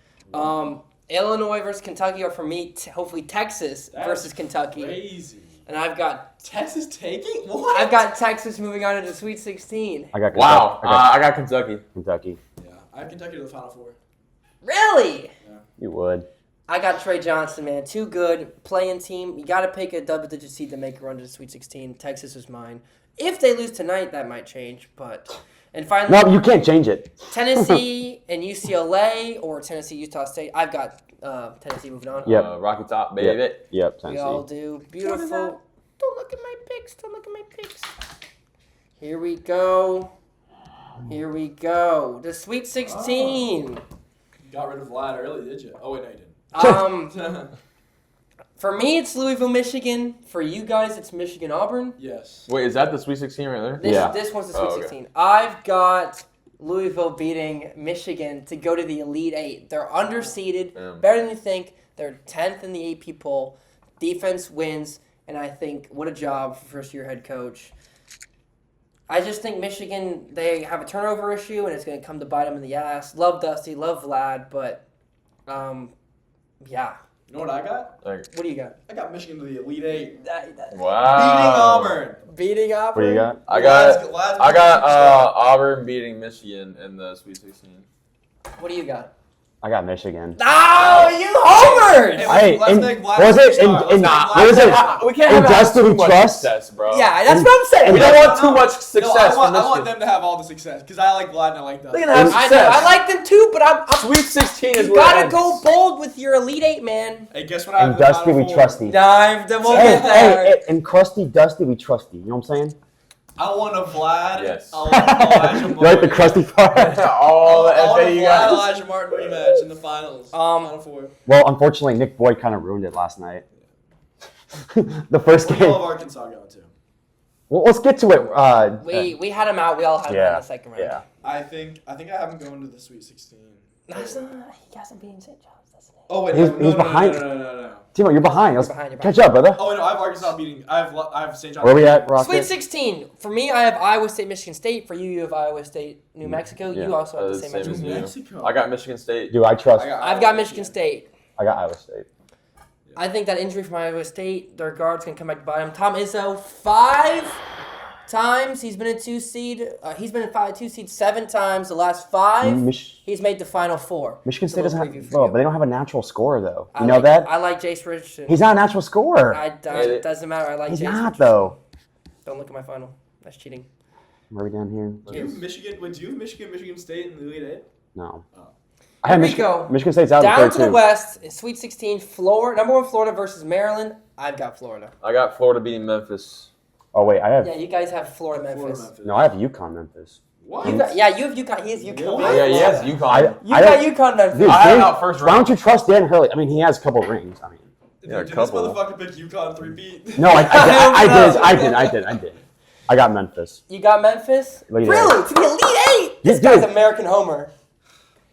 Illinois versus Kentucky, or for me, hopefully Texas versus Kentucky. Crazy. And I've got Texas taking? What? I've got Texas moving on into Sweet 16. I got. Wow. I got I got Kentucky. Kentucky. Yeah. I have Kentucky to the Final Four. Really? You would. I got Trey Johnson, man. Too good. Playing team. You got to pick a double-digit seed to make a run to the Sweet 16. Texas is mine. If they lose tonight, that might change. But and finally, No, you can't change it. Tennessee and UCLA or Tennessee, Utah State. I've got Tennessee moving on. Yep. Rocky Top, baby. Yep. We Tennessee. all do. Beautiful. Don't look at my picks. Don't look at my picks. Here we go. Here we go. The Sweet 16. You got rid of Vlad early, did you? Oh, wait, no, you didn't. For me, it's Louisville, Michigan. For you guys, it's Michigan, Auburn. Yes. Wait, is that the Sweet 16 right there? This, Yeah. this one's the Sweet Oh, okay. 16. I've got Louisville beating Michigan to go to the Elite Eight. They're underseeded, better than you think. They're 10th in the AP poll. Defense wins, and I think what a job for first-year head coach. I just think Michigan, they have a turnover issue, and it's going to come to bite them in the ass. Love Dusty, love Vlad, but yeah. You know what I got? Like, What do you got? I got Michigan to the Elite Eight. wow. Beating Auburn. Beating Auburn. What do you got? I got Lad's Auburn beating Michigan in the Sweet 16. What do you got? I got Michigan. Oh, you homered! Hey, let's in- make Vlad was it star. in- Let's in- make what Vlad is it? star. We can't And have Dustin too much Trust? success, bro. Yeah, that's what I'm saying. We don't want too much success No, I from want Michigan. them to have all the success because I like Vlad and I like Dustin. They can have I know. success. I like them too, but I'm Sweet 16 is you where it gotta ends. go bold with your Elite Eight, man. Hey, guess what I have And in the Dusty, Final we Four? trusty. Dive them we'll Hey, get there. hey, and crusty Dusty, we trusty. You know what I'm saying? I want a Vlad. Yes. I want Elijah You like the Martin. crusty part? All the I want a FAU Vlad guys. Elijah Martin rematch in the finals. Final Four. Well, unfortunately, Nick Boyd kind of ruined it last night. The first Where game. all of Arkansas going to? Well, let's get to it. We had him out. We all had him out in the second round. Yeah. I think I have him going to the Sweet 16. That's not. He hasn't beaten St. John's. That's the name. Oh wait, He's no, behind. No. Timo, you're behind. Let's behind, you're catch up, brother. Oh no, I have Arkansas beating. I have St. John's. Where are we at, Rocket? Sweet 16. For me, I have Iowa State, Michigan State. For you, you have Iowa State, New Mexico. Yeah. You also have the same Same matchup as as me. you. Mexico. I got Michigan State. Dude, I trust. I've got Michigan State. I got Iowa State. I think that injury from Iowa State, their guards can come back to bite him. Tom Izzo, 5 times he's been a 2 seed. He's been a 2 seed 7 times. The last 5, he's made the Final 4. Michigan It's a State doesn't little have, preview for bro, you. but they don't have a natural scorer though. You I know like, that? I like Jace Richardson. He's not a natural scorer. It doesn't matter. I like He's Jace not Richardson. though. Don't look at my final. That's cheating. Where are we down here? Do you have Michigan State in the Elite Eight? No. Oh. I have Here we go. Michigan State's out Down in to the 32. West, in Sweet 16, Florida, number 1 Florida versus Maryland. I've got Florida. I got Florida beating Memphis. Oh wait, I have Yeah, you guys have Florida, Memphis. no, I have UConn, Memphis. What? You got, yeah, you have UConn. He has UConn. What? Yeah, yes, UConn. You I got don't- UConn, Memphis. Dude, I had Dan- out first why round. don't you trust Dan Hurley? I mean, he has a couple rings. I mean, Yeah, a Did couple. this motherfucker pick UConn 3-beat? no, I did. I got Memphis. You got Memphis? Elite Really? To the Elite 8? This Yeah, guy's dude. American Homer.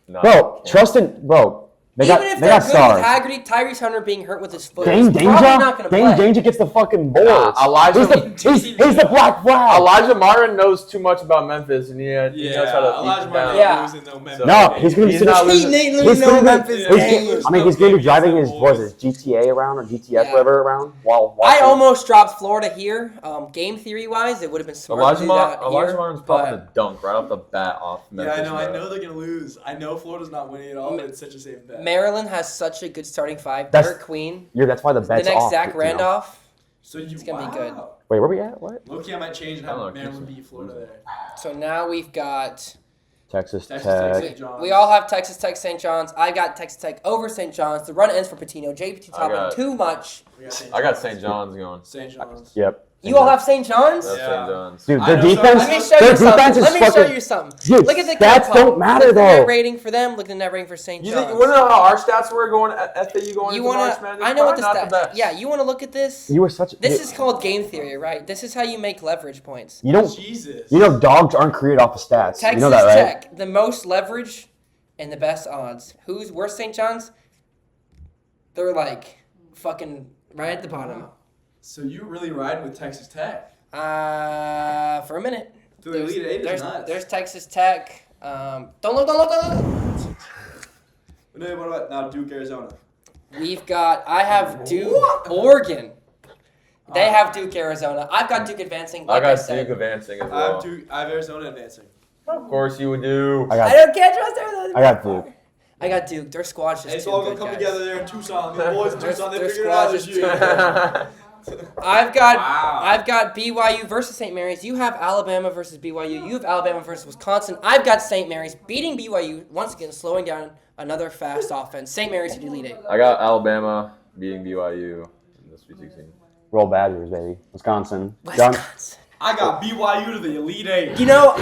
No. Bro, trust in bro. They Even got if they they're got good stars. with Haggerty, Tyrese Hunter being hurt with his foot, Dane he's probably not Danger? going to play. Danger gets the fucking boards. Elijah- he's the black flag. Elijah Martin knows too much about Memphis, and he knows how to Elijah beat them Martin down. Yeah. losing no Memphis. No, he's gonna be He's sitting. not He losing. ain't no Memphis Yeah. game. I mean, he's going to be driving his GTA around or GTS Yeah. whatever around while I watching. almost dropped Florida here. Game theory-wise, it would have been smart Elijah, to do that Elijah here, Martin's probably but the dunk right off the bat off Yeah, Memphis. I know. I bro. know they're gonna lose. I know Florida's not winning at all, but it's such a safe bet. Maryland has such a good starting 5. That's- Derek Queen. That's why the The bet's next off. Zach you know. Randolph. So you, It's gonna be good. Wait, where we at? What? Low-key, I might change and I don't have know, Maryland keep beat Florida there. So now we've got. Texas Texas Tech. Tech. St. John's. We all have Texas Tech, St. John's. I got Texas Tech over St. John's. The run ends for Patino. JPT I Toppin got- too much. I got St. John's going. St. John's. Yep. You all have St. John's? That's Yeah. St. John's. Dude, I their know, defense. Let me show their you something. defense is Let me show fucking. you something. Dude, Look at the stats Cal don't Pop. matter Look at the net though. rating for them. Look at the net rating for St. You John's. think? You know how our stats were going at FAU going You into March wanna? Madness? I know what the Probably stats. not best. Yeah, you want to look at this? You were such. This is called game theory, right? This is how you make leverage points. You don't. Jesus. You know, dogs aren't created off of stats. Texas you know that, right? Tech, the most leverage and the best odds. Where's St. John's? They're like fucking right at the bottom. So you really ride with Texas Tech? For a minute. To the Elite Eight is nuts. There's Texas Tech. Don't look. No, what about now Duke, Arizona? I have Duke, Oregon. They have Duke, Arizona. I've got Duke advancing. I Like got said. Duke advancing as I have well. Duke. I have Arizona advancing. Of course you would do. Can't trust Arizona. I got Duke. I got Duke. Their squad's just Hey, it's too all good, gonna come guys. together there in Tucson. The boys in Tucson, they Their figured it out squad's this just year. I've got Wow. I've got BYU versus St. Mary's. You have Alabama versus BYU. You have Alabama versus Wisconsin. I've got St. Mary's beating BYU once again, slowing down another fast offense. St. Mary's to lead it. I got Alabama beating BYU in the Sweet 16. Roll Badgers, baby. Wisconsin. Wisconsin. I got BYU to the Elite Eight. You know.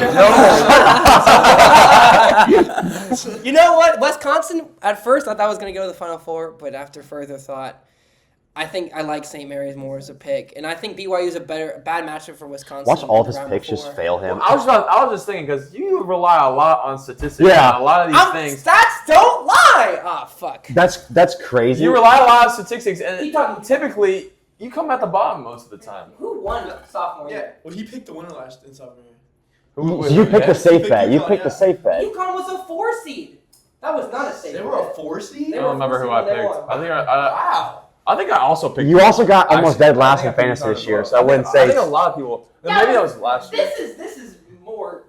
You know what? Wisconsin. At first, I thought was going to go to the Final Four, but after further thought, I think I like St. Mary's more as a pick, and I think BYU is a bad matchup for Wisconsin. Watch all of his round picks just before. fail him. I was just thinking because you rely a lot on statistics. Yeah. And a lot of these things. Stats don't lie. Ah, fuck. That's crazy. You rely a lot on statistics, and Keep talking. typically you come at the bottom most of the time. Who won sophomore Yeah. year? Well, he picked the winner last in sophomore year. So you picked the safe picked bet. You UConn, picked the yeah. safe bet. UConn was a 4 seed. That was not a safe. They were a 4 seed. I don't remember who I They picked. won. Wow. I think I also picked. You also got almost Actually, dead last I in think I picked fantasy UConn this as year, well. so I wouldn't I say. think a lot of people. Yeah, Maybe that was last year. This is more.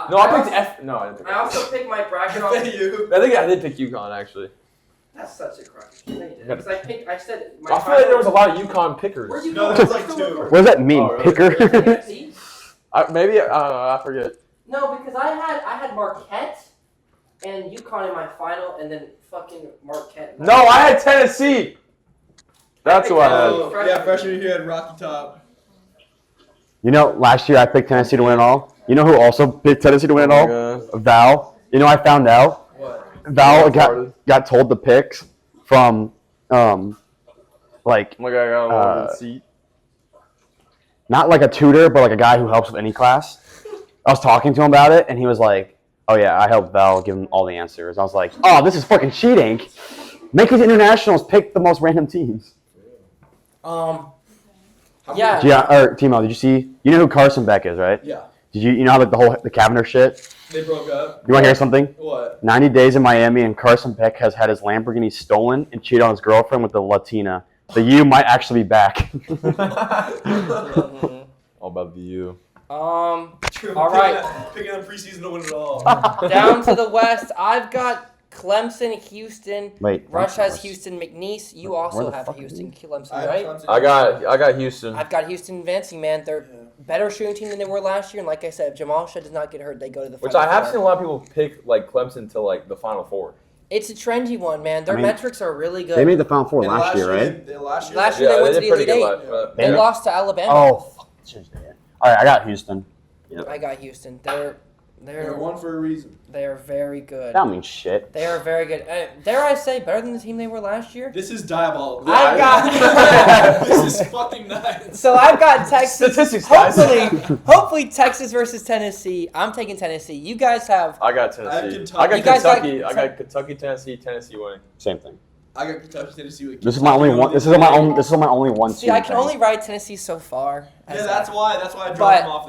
No, I picked F. No, I didn't pick. I also picked my bracket on. You. I think I did pick UConn actually. That's such a crutch. No, you didn't. Because I said. My I feel like there was a lot of UConn pickers. Where'd you No, go? there was like 2. What does that mean, Oh, really? picker? See? Maybe I don't know. I forget. No, because I had Marquette and UConn in my final, and then fucking Marquette. No, I had Tennessee. That's who I had. Oh, yeah, freshman year he had Rocky Top. You know, last year I picked Tennessee to win it all. You know who also picked Tennessee to win it all? God. Val. You know, I found out. What? Val Florida. got told the picks from, like, Oh my God, I got a little seat. not like a tutor, but like a guy who helps with any class. I was talking to him about it, and he was like, Oh yeah, I helped Val give him all the answers. I was like, oh, this is fucking cheating. Make these internationals pick the most random teams. Yeah. Timo, did you see? You know who Carson Beck is, right? Yeah. Did you know like the Kavner shit? They broke up. You want to hear something? What? 90 days in Miami, and Carson Beck has had his Lamborghini stolen and cheated on his girlfriend with the Latina. The U might actually be back. All about the U. All True. right. Picking on preseason to win it all. Down to the West, I've got Clemson, Houston. Wait, Rush has Clemson. Houston, McNeese. You Where also the have fuck Houston, is Clemson, I have right? Clemson. I got Houston. I've got Houston advancing, man. They're a better shooting team than they were last year, and like I said, if Jamal Shea does not get hurt, they go to the Which Final I have Four. seen a lot of people pick like Clemson to like the Final Four. It's a trendy one, man. Their I mean, metrics are really good. They made the Final Four And last year, right? Last year. Last year they went to the pretty Elite good Eight. last- They They- lost to Alabama. Oh, fuck. All right, I got Houston. I got Houston. They're They're one for a reason. they are very good. That means shit. They are very good. Dare I say, better than the team they were last year? This is diabolical. I got- This is fucking nuts. So I've got Texas. Statistics, guys. Hopefully Texas versus Tennessee. I'm taking Tennessee. You guys have. I got I have Tennessee. Kentucky. I got You guys got Kentucky. I got Kentucky, Tennessee winning. Same thing. I got Kentucky, Tennessee. With This is my only one. This is my only one. See, I can only ride Tennessee so far. Yeah, that's why. That's why I But dropped them off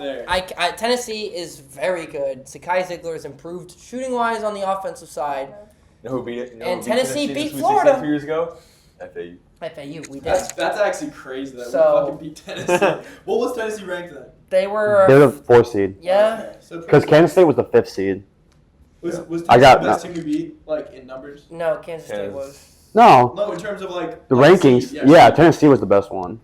there. Tennessee is very good. Sakai Ziegler has improved shooting wise on the offensive side. You know who beat it? You know And who Tennessee in beat the Sweet Florida. 16 2 years ago? FAU. FAU, we did. That's actually crazy that So- we fucking beat Tennessee. What was Tennessee ranked then? They were. They're the 4th seed Yeah. Okay, so because Kansas State was the 5th seed. was I Tennessee got- the best team we beat, like in numbers? No, Kansas State was. No, No, in terms of like the like, rankings. seed, Yeah, Tennessee was the best one.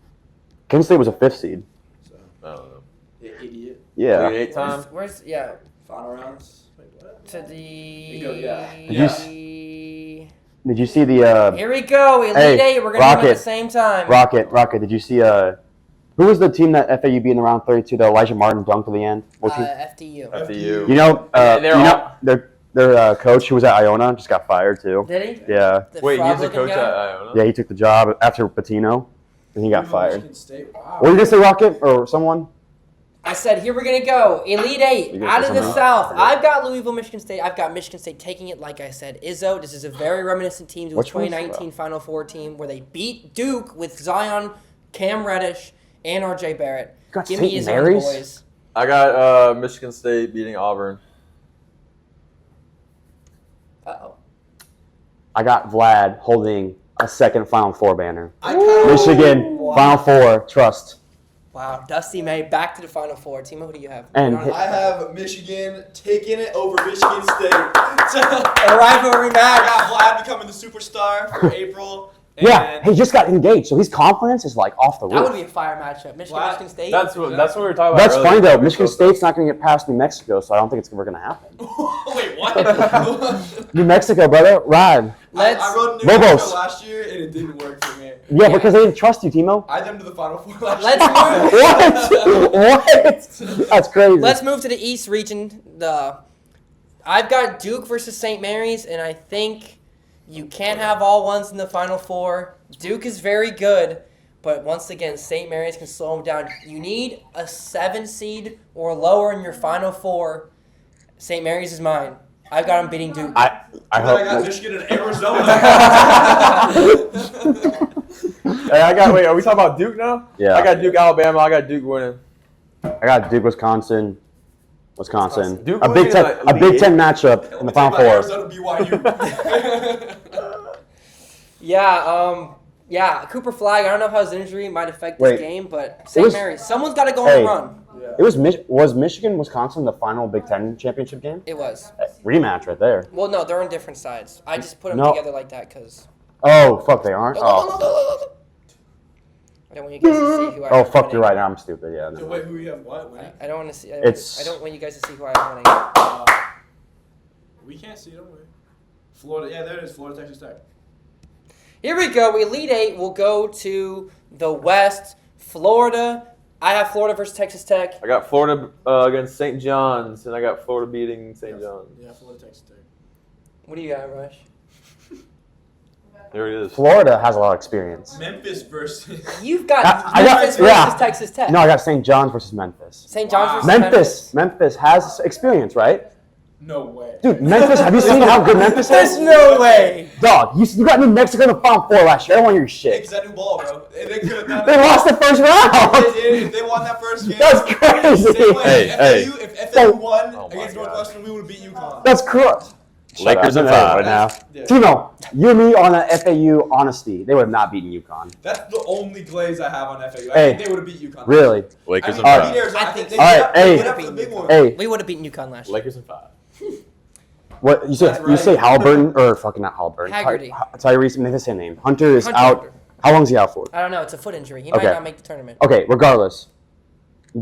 Kansas State was a 5th seed. So, I don't know. idiot. Yeah. 8 time? Where's yeah? Final rounds. Wait, what? To the. go, yeah. Did you see the Here we go, Elite Hey, Eight. We're gonna do them at Rocket. the same time. Rocket? Did you see who was the team that FAU beat in the round 32? The Elijah Martin dunked at the end. What team? FDU. FAU. You know, And they're all- their coach who was at Iona just got fired too. Did he? Yeah, The Wait, he's the frog-looking coach guy? at Iona? yeah, he took the job after Patino, and he got fired. Michigan State. Wow. What were you gonna say, Rocket, or someone? I said, here we're going to go. Elite Eight. You gonna Out say of the something? South. I've got Louisville, Michigan State. I've got Michigan State taking it, like I said. Izzo, this is a very reminiscent team to the Which one's 2019 Final Four team where they beat Duke with Zion, Cam Reddish, and RJ Barrett. Got Give me St. Izzo and the Mary's? boys. I got Michigan State beating Auburn. Uh-oh. I got Vlad holding a second Final Four banner. I kinda- Michigan, Wow. Final Four, trust. Wow. Dusty May back to the Final Four. Timo, who do you have? And Put it on. I have Michigan taking it over Michigan State. A rivalry I match. got Vlad becoming the superstar for April. And yeah, he just got engaged, so his confidence is like off the That would roof. be a fire matchup. Michigan, Wow. Michigan State. That's what we were talking about. That's earlier. funny though. Michigan State's not going to get past New Mexico, so I don't think it's ever going to happen. Wait, what? New Mexico, brother, ride. I rode New Bobos. Mexico last year and it didn't work for me. Yeah, because they didn't trust you, Timo. I had them to the Final Four last Let's year. move. What? That's crazy. Let's move to the East region. I've got Duke versus St. Mary's, and I think you can't have all ones in the Final Four. Duke is very good, but once again, St. Mary's can slow them down. You need a 7 seed or lower in your Final Four. St. Mary's is mine. I've got them beating Duke. I I hope. got Michigan and Arizona. Hey, wait, are we talking about Duke now? Yeah. I got Duke, Alabama. I got Duke winning. I got Duke, Wisconsin. Duke A winning Big Ten, like a Big Ten matchup in the Final Four. Arizona, BYU. Yeah, Cooper Flag, I don't know how his injury might affect this Wait. game, but St. was- Mary's, someone's got to go on Hey. the run. It was Michigan, Wisconsin the final Big Ten championship game? It was. Rematch right there. Well, no, they're on different sides. I just put them No. together like that because... Oh fuck, they aren't. Oh, I don't want you guys to see who I oh have fuck, you're winning. right. I'm stupid. Yeah. So never wait, mind. who you have what? Winning? I don't want to see. It's- I don't want you guys to see who I have winning. We can't see, don't we? Florida, yeah, there it is. Florida, Texas Tech. Here we go. Elite Eight will go to the West. Florida. I have Florida versus Texas Tech. I got Florida against St. John's, and I got Florida beating St. John's. Yeah, Florida, Texas Tech. What do you got, Rush? There it is. Florida has a lot of experience. Memphis versus. You've got I got- Memphis yeah. versus Texas Tech. No, I got St. John's versus Memphis. St. John's versus Memphis has experience, right? No way. Dude, Memphis, have you seen how good Memphis There's is? no way. Dog, you got New Mexico in the Final Four last year. I don't want your shit. Because that new ball, bro. They could have done They lost the first round. They did. If they won that first game. That's crazy. Same way. Hey, If FAU won Oh my against God. Northwestern, we would have beat UConn. That's correct. Lakers in Shut up. 5. Right now. Yeah. Timo, you and me on the FAU honesty. They would have not beaten UConn. That's the only glaze I have on FAU. I Hey. think they would have beat UConn. Really? Lakers I in mean, All they right. beat Arizona. I think they All right, hey. get up for the big one. Hey, We would have beaten UConn last year. Lakers in 5. what you say? That's You right. say Halliburton or fucking not Halliburton? Haggerty. Tyrese, maybe the same name. Hunter is Hunter. out. How long is he out for? I don't know. It's a foot injury. He Okay. might not make the tournament. Okay, regardless.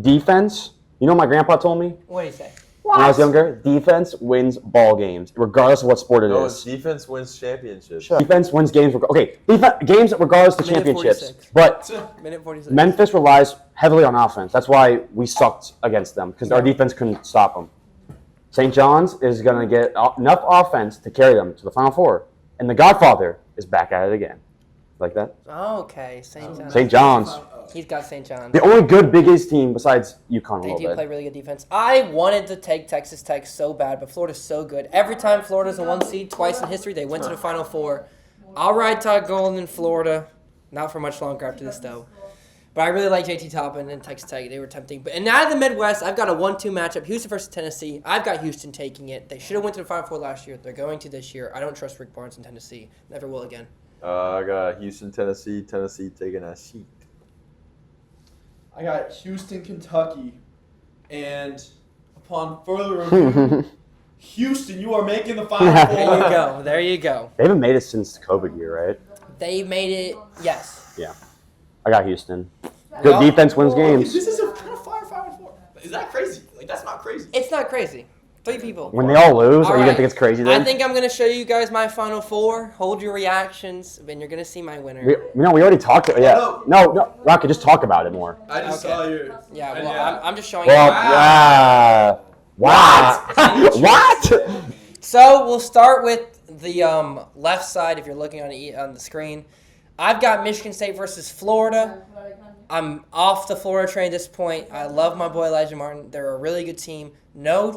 Defense. You know what my grandpa told me What do you say? when I was younger? Defense wins ball games, regardless of what sport it No, is. defense wins championships. Defense wins games. Games regardless of Minute championships. 46. But Minute 46. Memphis relies heavily on offense. That's why we sucked against them because our defense couldn't stop them. St. John's is going to get enough offense to carry them to the Final Four, and the Godfather is back at it again. Like that? Okay, St. John's. St. John's. He's got St. John's. The only good Big East team besides UConn a They little do bit. play really good defense. I wanted to take Texas Tech so bad, but Florida's so good. Every time Florida's a 1 seed, twice in history, they went to the Final Four. I'll ride Todd Golden in Florida. Not for much longer after this, though. But I really like JT Toppin and Texas Tech. They were tempting. But and out of the Midwest, I've got a 1-2 matchup. Houston versus Tennessee. I've got Houston taking it. They should have went to the Final Four last year. They're going to this year. I don't trust Rick Barnes in Tennessee. Never will again. I got Houston, Tennessee. Tennessee taking a seat. I got Houston, Kentucky, and upon further review, Houston, you are making the Final Four. There you go. There you go. They haven't made it since the COVID year, right? They made it. Yes. Yeah. I got Houston. Good Well, defense wins This games. is a kind of fire Final Four. Is that crazy? Like, that's not crazy. It's not crazy. 3 people. When they all lose, All are you going right. to think it's crazy then? I think I'm going to show you guys my Final Four. Hold your reactions, and you're going to see my winner. we already talked. Yeah. No, Rocky, just talk about it more. I just Okay. saw your. Yeah, well, Yeah. I'm just showing Well, you. what? So we'll start with the left side if you're looking on the screen. I've got Michigan State versus Florida. I'm off the Florida train at this point. I love my boy Elijah Martin. They're a really good team. No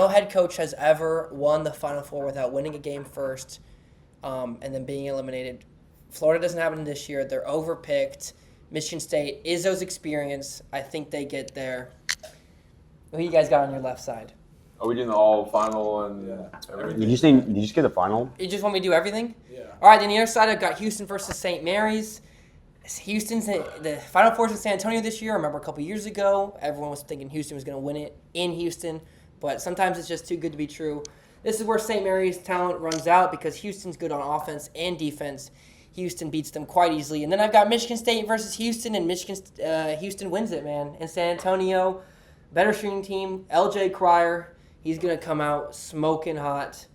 head coach has ever won the Final Four without winning a game first and then being eliminated. Florida doesn't happen this year. They're overpicked. Michigan State, Izzo's experience. I think they get there. Who you guys got on your left side? Are we doing the all final and everything? Did you just get the final? You just want me to do everything? Yeah. All right, then the other side, I've got Houston versus St. Mary's. Houston's the Final Four's in San Antonio this year. I remember a couple years ago, everyone was thinking Houston was going to win it in Houston, but sometimes it's just too good to be true. This is where St. Mary's talent runs out because Houston's good on offense and defense. Houston beats them quite easily. And then I've got Michigan State versus Houston, and Houston wins it, man. In San Antonio, better shooting team. L.J. Cryer, he's going to come out smoking hot.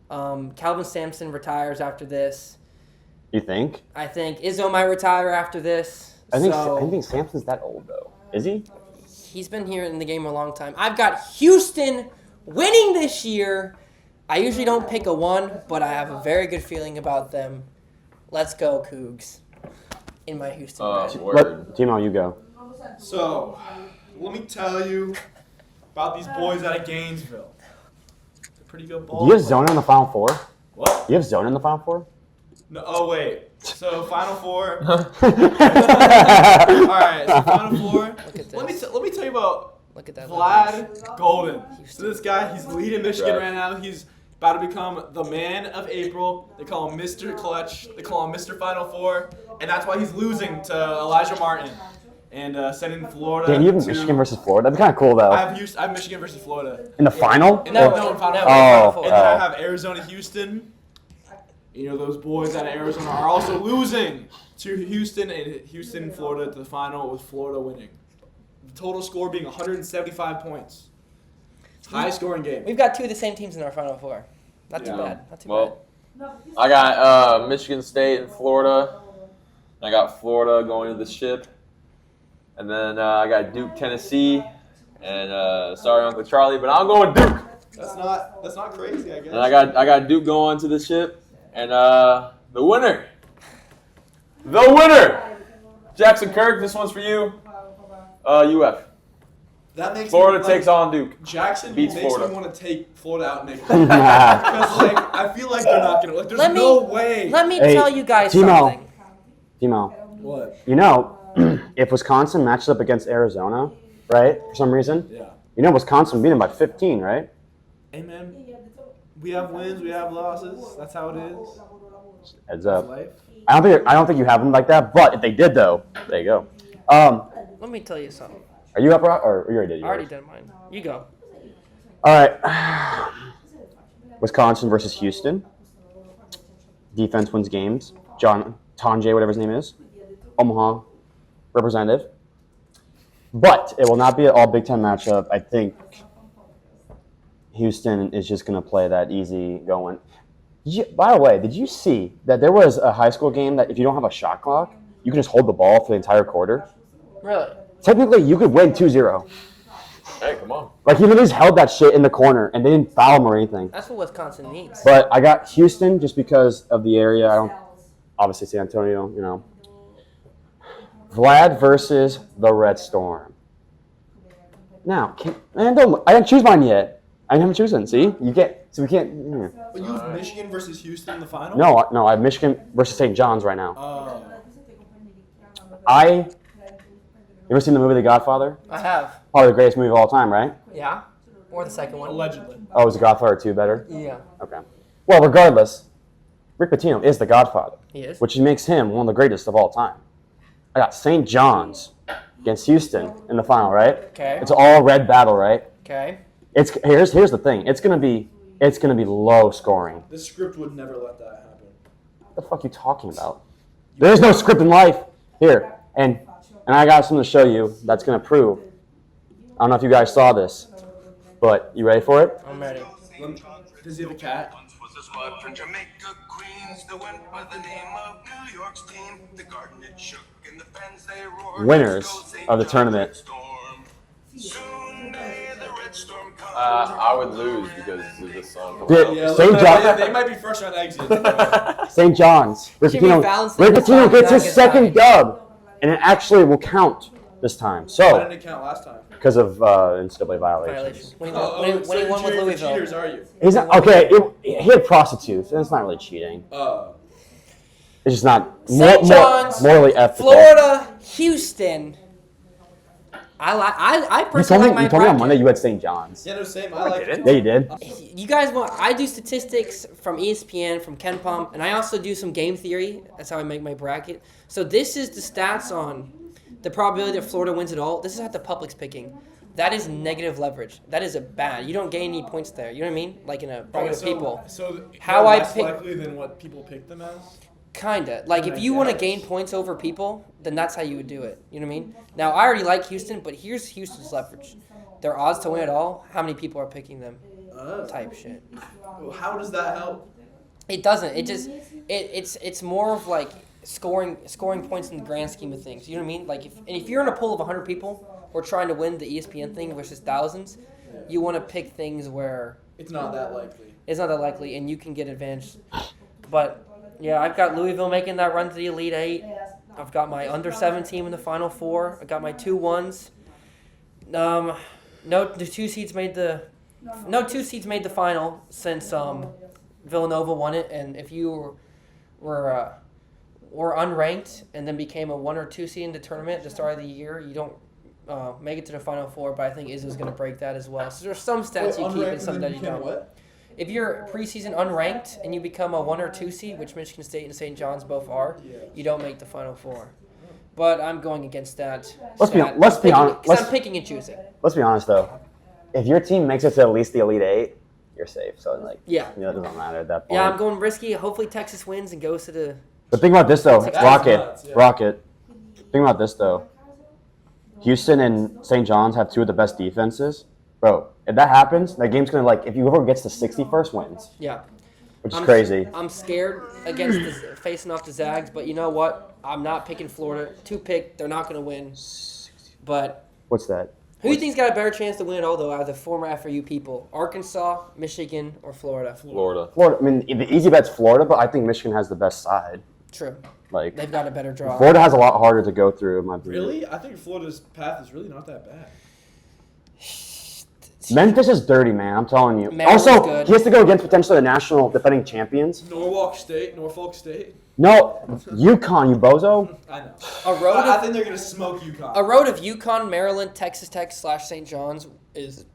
Calvin Sampson retires after this. You think? I think Izzo might retire after this. I think So Samson's that old though. Is he? he's been here in the game a long time. I've got Houston winning this year. I usually don't pick a one, but I have a very good feeling about them. Let's go, Cougs. In my Houston bet. Word. Timo, you go. So, let me tell you about these boys out of Gainesville. They're pretty good Do ball. you have Zona in the Final Four? What? You have Zona in the Final Four? No, oh, wait. So, Final Four. All Alright, so Final Four. Look at this. Let me tell you about Look at that. leverage. Vlad Golden. So this guy, he's leading Michigan right now. He's about to become the man of April. They call him Mr. Clutch. They call him Mr. Final Four. And that's why he's losing to Elijah Martin and sending Florida Dan, you have to... Michigan versus Florida. That'd be kind of cool though. I have Michigan versus Florida. In the final? And then, No, no, in Final no, Four. Final Four. And then I have Arizona, Houston. You know, those boys out of Arizona are also losing to Houston and Florida to the final with Florida winning. The total score being 175 points. High scoring game. We've got two of the same teams in our Final Four. Not too Yeah. bad. Not too Well, I got Michigan State and Florida. I got Florida going to the ship. And then I got Duke, Tennessee. And sorry, Uncle Charlie, but I'm going Duke. That's not crazy, I guess. And I got Duke going to the ship. And the winner, Jackson Kirk, this one's for you. UF. That makes Florida me, takes on Duke. Jackson Beats makes Florida. me want to take Florida out next year. Because I feel like they're not gonna. Like, there's no way. Let me Hey, tell you guys Timo. something. Timo, What? you know, if Wisconsin matched up against Arizona, right, for some reason, Yeah. you know Wisconsin beat them by 15, right? Hey man, we have wins, we have losses. That's how it is. Heads That's up. life. I don't think you have them like that, but if they did though, there you go. Let me tell you something. Are you up, Rock? Or you already did I already yours? did mine. You go. All right. Wisconsin versus Houston. Defense wins games. John Tonje, whatever his name is. Omaha representative. But it will not be an all Big Ten matchup. I think Houston is just going to play that easy going. By the way, did you see that there was a high school game that if you don't have a shot clock, you can just hold the ball for the entire quarter? Really? Technically, you could win 2-0. Hey, come on. Like, he literally just held that shit in the corner, and they didn't foul him or anything. That's what Wisconsin needs. But I got Houston just because of the area. I don't, obviously, San Antonio, you know. Vlad versus the Red Storm. Now, I didn't choose mine yet. I haven't chosen. See, you can't. So we can't. But you have Michigan versus Houston in the final? No, I have Michigan versus St. John's right now. You ever seen the movie The Godfather? I have. Probably the greatest movie of all time, right? Yeah? Or the second one? Allegedly. Oh, is The Godfather 2 better? Yeah. Okay. Well, regardless, Rick Pitino is the Godfather, He is? which makes him one of the greatest of all time. I got St. John's against Houston in the final, right? Okay. It's all red battle, right? Okay. Here's the thing. It's gonna be low scoring. The script would never let that happen. What the fuck are you talking about? There's no script in life. Here, and I got something to show you that's gonna prove. I don't know if you guys saw this, but you ready for it? I'm ready. Does he have a cat? Was a squad from Jamaica, Queens, that went by the name of New York's team. The garden it shook and the fans they roared. Winners of the tournament. Soon may the Red Storm come. I would lose because of this song. Dude, Yeah, St. look, John, they might be first round exits. St. John's. Rick Jimmy Pitino Fallon's Rick the Pitino top gets his nugget second guy. dub, and it actually will count this time. Why So, didn't it count last time? because of NCAA violations. Violation. When he Oh, won, when he won with cheering for Louisville. cheaters, are you? He's not okay. He had prostitutes, and it's not really cheating. It's just not St. John's, morally ethical. Florida, Houston. I You personally like my told me on bracket. Monday you had St. John's. Yeah, no, same. I like it. Yeah, you did. You guys want? I do statistics from ESPN, from Ken Pump, and I also do some game theory. That's how I make my bracket. So this is the stats on the probability that Florida wins it all. This is how the public's picking. That is negative leverage. That is a bad. You don't gain any points there. You know what I mean? Like in a bracket of people. So How they're I less pick- likely than what people pick them as? Kinda. Like if you want to gain points over people, then that's how you would do it. You know what I mean? Now I already like Houston, but here's Houston's leverage. Their odds to win it all. How many people are picking them? Type shit. How does that help? It doesn't. It just it's more of like scoring points in the grand scheme of things. You know what I mean? Like if you're in a pool of 100 people or trying to win the ESPN thing versus thousands, you want to pick things where It's not that likely. it's not that likely and you can get advantage. But yeah, I've got Louisville making that run to the Elite Eight. I've got my under 7 team in the Final Four. I got my 2-1s. No two seeds made the final since Villanova won it. And if you were unranked and then became a 1 or 2 seed in the tournament at the start of the year, you don't make it to the Final Four. But I think Izzo's going to break that as well. So there's some stats you keep and some that you don't. What? If you're preseason unranked and you become a 1 or 2 seed, which Michigan State and St. John's both are, you don't make the Final Four. But I'm going against that. Let's be I'm honest. picking and choosing. Let's be honest though. If your team makes it to at least the Elite Eight, you're safe. So like, Yeah. it doesn't matter at that point. Yeah, I'm going risky. Hopefully Texas wins and goes to the. But think about this though, That's nuts, yeah. Rocket. Think about this though. Houston and St. John's have two of the best defenses. Bro, if that happens, that game's gonna if whoever gets to 60 first wins, Yeah. which is crazy. I'm scared against facing off the Zags, but you know what? I'm not picking Florida. 2 pick, they're not going to win. But What's that? who do you think's got a better chance to win it all, though, out of the former FAU people? Arkansas, Michigan, or Florida? Florida. I mean, the easy bet's Florida, but I think Michigan has the best side. True. Like, They've got a better draw. Florida has a lot harder to go through, in my opinion. Really? I think Florida's path is really not that bad. Memphis is dirty, man. I'm telling you. Maryland's Also, good. he has to go against potentially the national defending champions. Norfolk State. No, UConn, you bozo. I know. A road I of think they're gonna smoke UConn. a road of UConn, Maryland, Texas Tech / St. John's is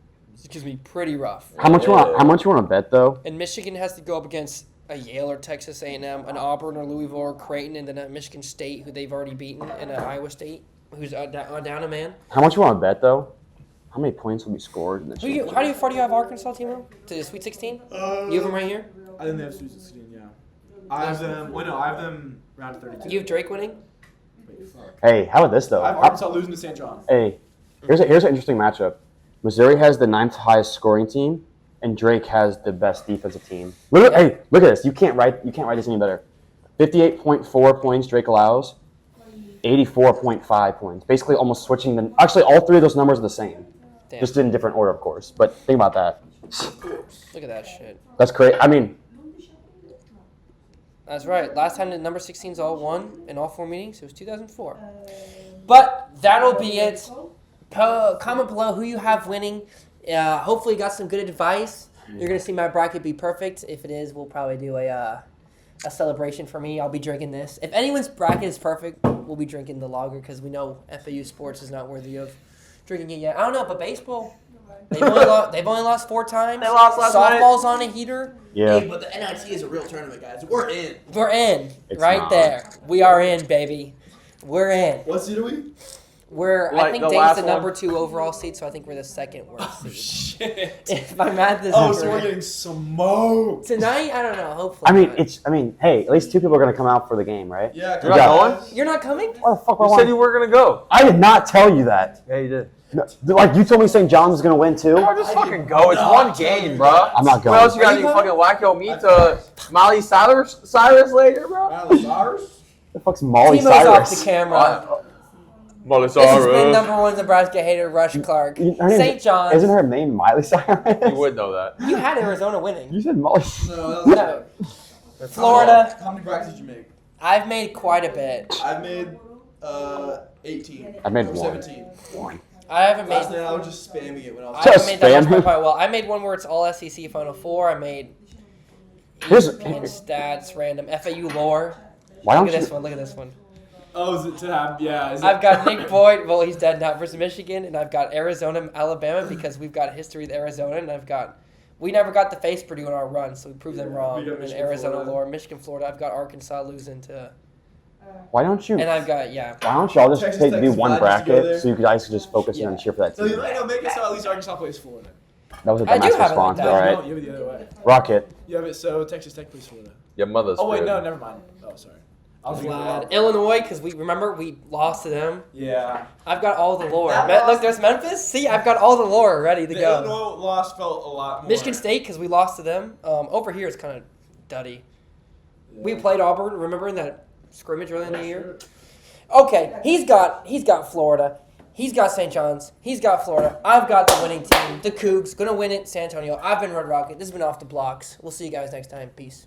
pretty rough. How much you want to bet though? And Michigan has to go up against a Yale or Texas A&M, an Auburn or Louisville or Creighton, and then a Michigan State, who they've already beaten, and an Iowa State, who's down a man. How much you want to bet though? How many points will be scored in the How championship? far do you have Arkansas, Timo? To the Sweet 16? You have them right here? I think they have Sweet 16. Yeah. I have them. Wait, no, I have them round 32. You have Drake winning? Wait, fuck. Hey, how about this though? I have Arkansas losing to St. John. Hey, here's an interesting matchup. Missouri has the 9th highest scoring team, and Drake has the best defensive team. Look at this. You can't write this any better. 58.4 points Drake allows, 84.5 points. Basically, almost switching them. Actually, all three of those numbers are the same, Damn. just in different order, of course. But think about that. Look at that shit. That's crazy. I mean, That's right. Last time the number 16s all won in all 4 meetings, it was 2004. But that'll be it. Comment below who you have winning. Hopefully you got some good advice. You're going to see my bracket be perfect. If it is, we'll probably do a celebration for me. I'll be drinking this. If anyone's bracket is perfect, we'll be drinking the lager because we know FAU sports is not worthy of drinking it yet. I don't know, but baseball, they've only lost 4 times. They lost last night. Softball's on a heater. yeah. Hey, but the NIT is a real tournament, guys. We're in. We're in. It's right not. there. We are in, baby. We're in. What seed are we? I Like think the Dave's last the one? number 2 overall seed, so I think we're the second worst seed. Shit. If my math is Oh, so we're correct. getting smoked. Tonight, I don't know. Hopefully, not. Hey, at least 2 people are gonna come out for the game, right? Yeah. You're not going? You're not coming? Why the fuck? You said you were gonna go. I did not tell you that. Yeah, you did. No, like you told me St. John's was gonna win too. Bro, just fucking go. It's one game, bro. I'm not going. What else you got? Are you You going? fucking wacko meet to Molly Cyrus later, bro? Ours? The fuck's Molly Timo's off Cyrus? the camera. Molly This has been number 1 Nebraska hater, Rush Clark. Her name- St. John's. Isn't her name Miley Cyrus? You would know that. You had Arizona winning. You said Molly. No, No. Florida. How many brackets did you make? I've made quite a bit. I made 18. I made Or one. 17. I haven't Last made. night I was just spamming it when I was. I haven't Just made that much spamming? quite well. I made one where it's all SEC Final Four. I made Here's- ESPN stats, random FAU lore. Why Look don't at this you? one. Look at this one. Oh, is it to have? Yeah. Is it? I've got Nick Boyd. Well, he's dead now versus Michigan, and I've got Arizona, Alabama because we've got history with Arizona, and we never got to face Purdue in our run, so we proved them wrong. We got And Michigan, Arizona Florida. lore, Michigan, Florida. I've got Arkansas losing to, Why don't you? and I've got Why Why don't y'all just Texas do Tech's one glad to go there. bracket so you guys can just focus in and cheer for that No, team? make it so at least Arkansas plays Florida. That was a I do dumbass have it like response. that. All No, right, you have it the other way. Rocket. You have it so Texas Tech plays Florida. Your mother's. Oh wait, good. no, never mind. Oh, sorry. I was Glad. Illinois because we lost to them. Yeah. I've got all the lore. That Look, loss- there's Memphis. See, I've got all the lore ready to The go. Illinois loss felt a lot more. Michigan State because we lost to them. Over here it's kind of duddy. We played Auburn. Remember in that scrimmage early in the year? Okay, he's got Florida. He's got St. John's. He's got Florida. I've got the winning team. The Cougs gonna win it. San Antonio. I've been Red Rocket. This has been Off the Blocks. We'll see you guys next time. Peace.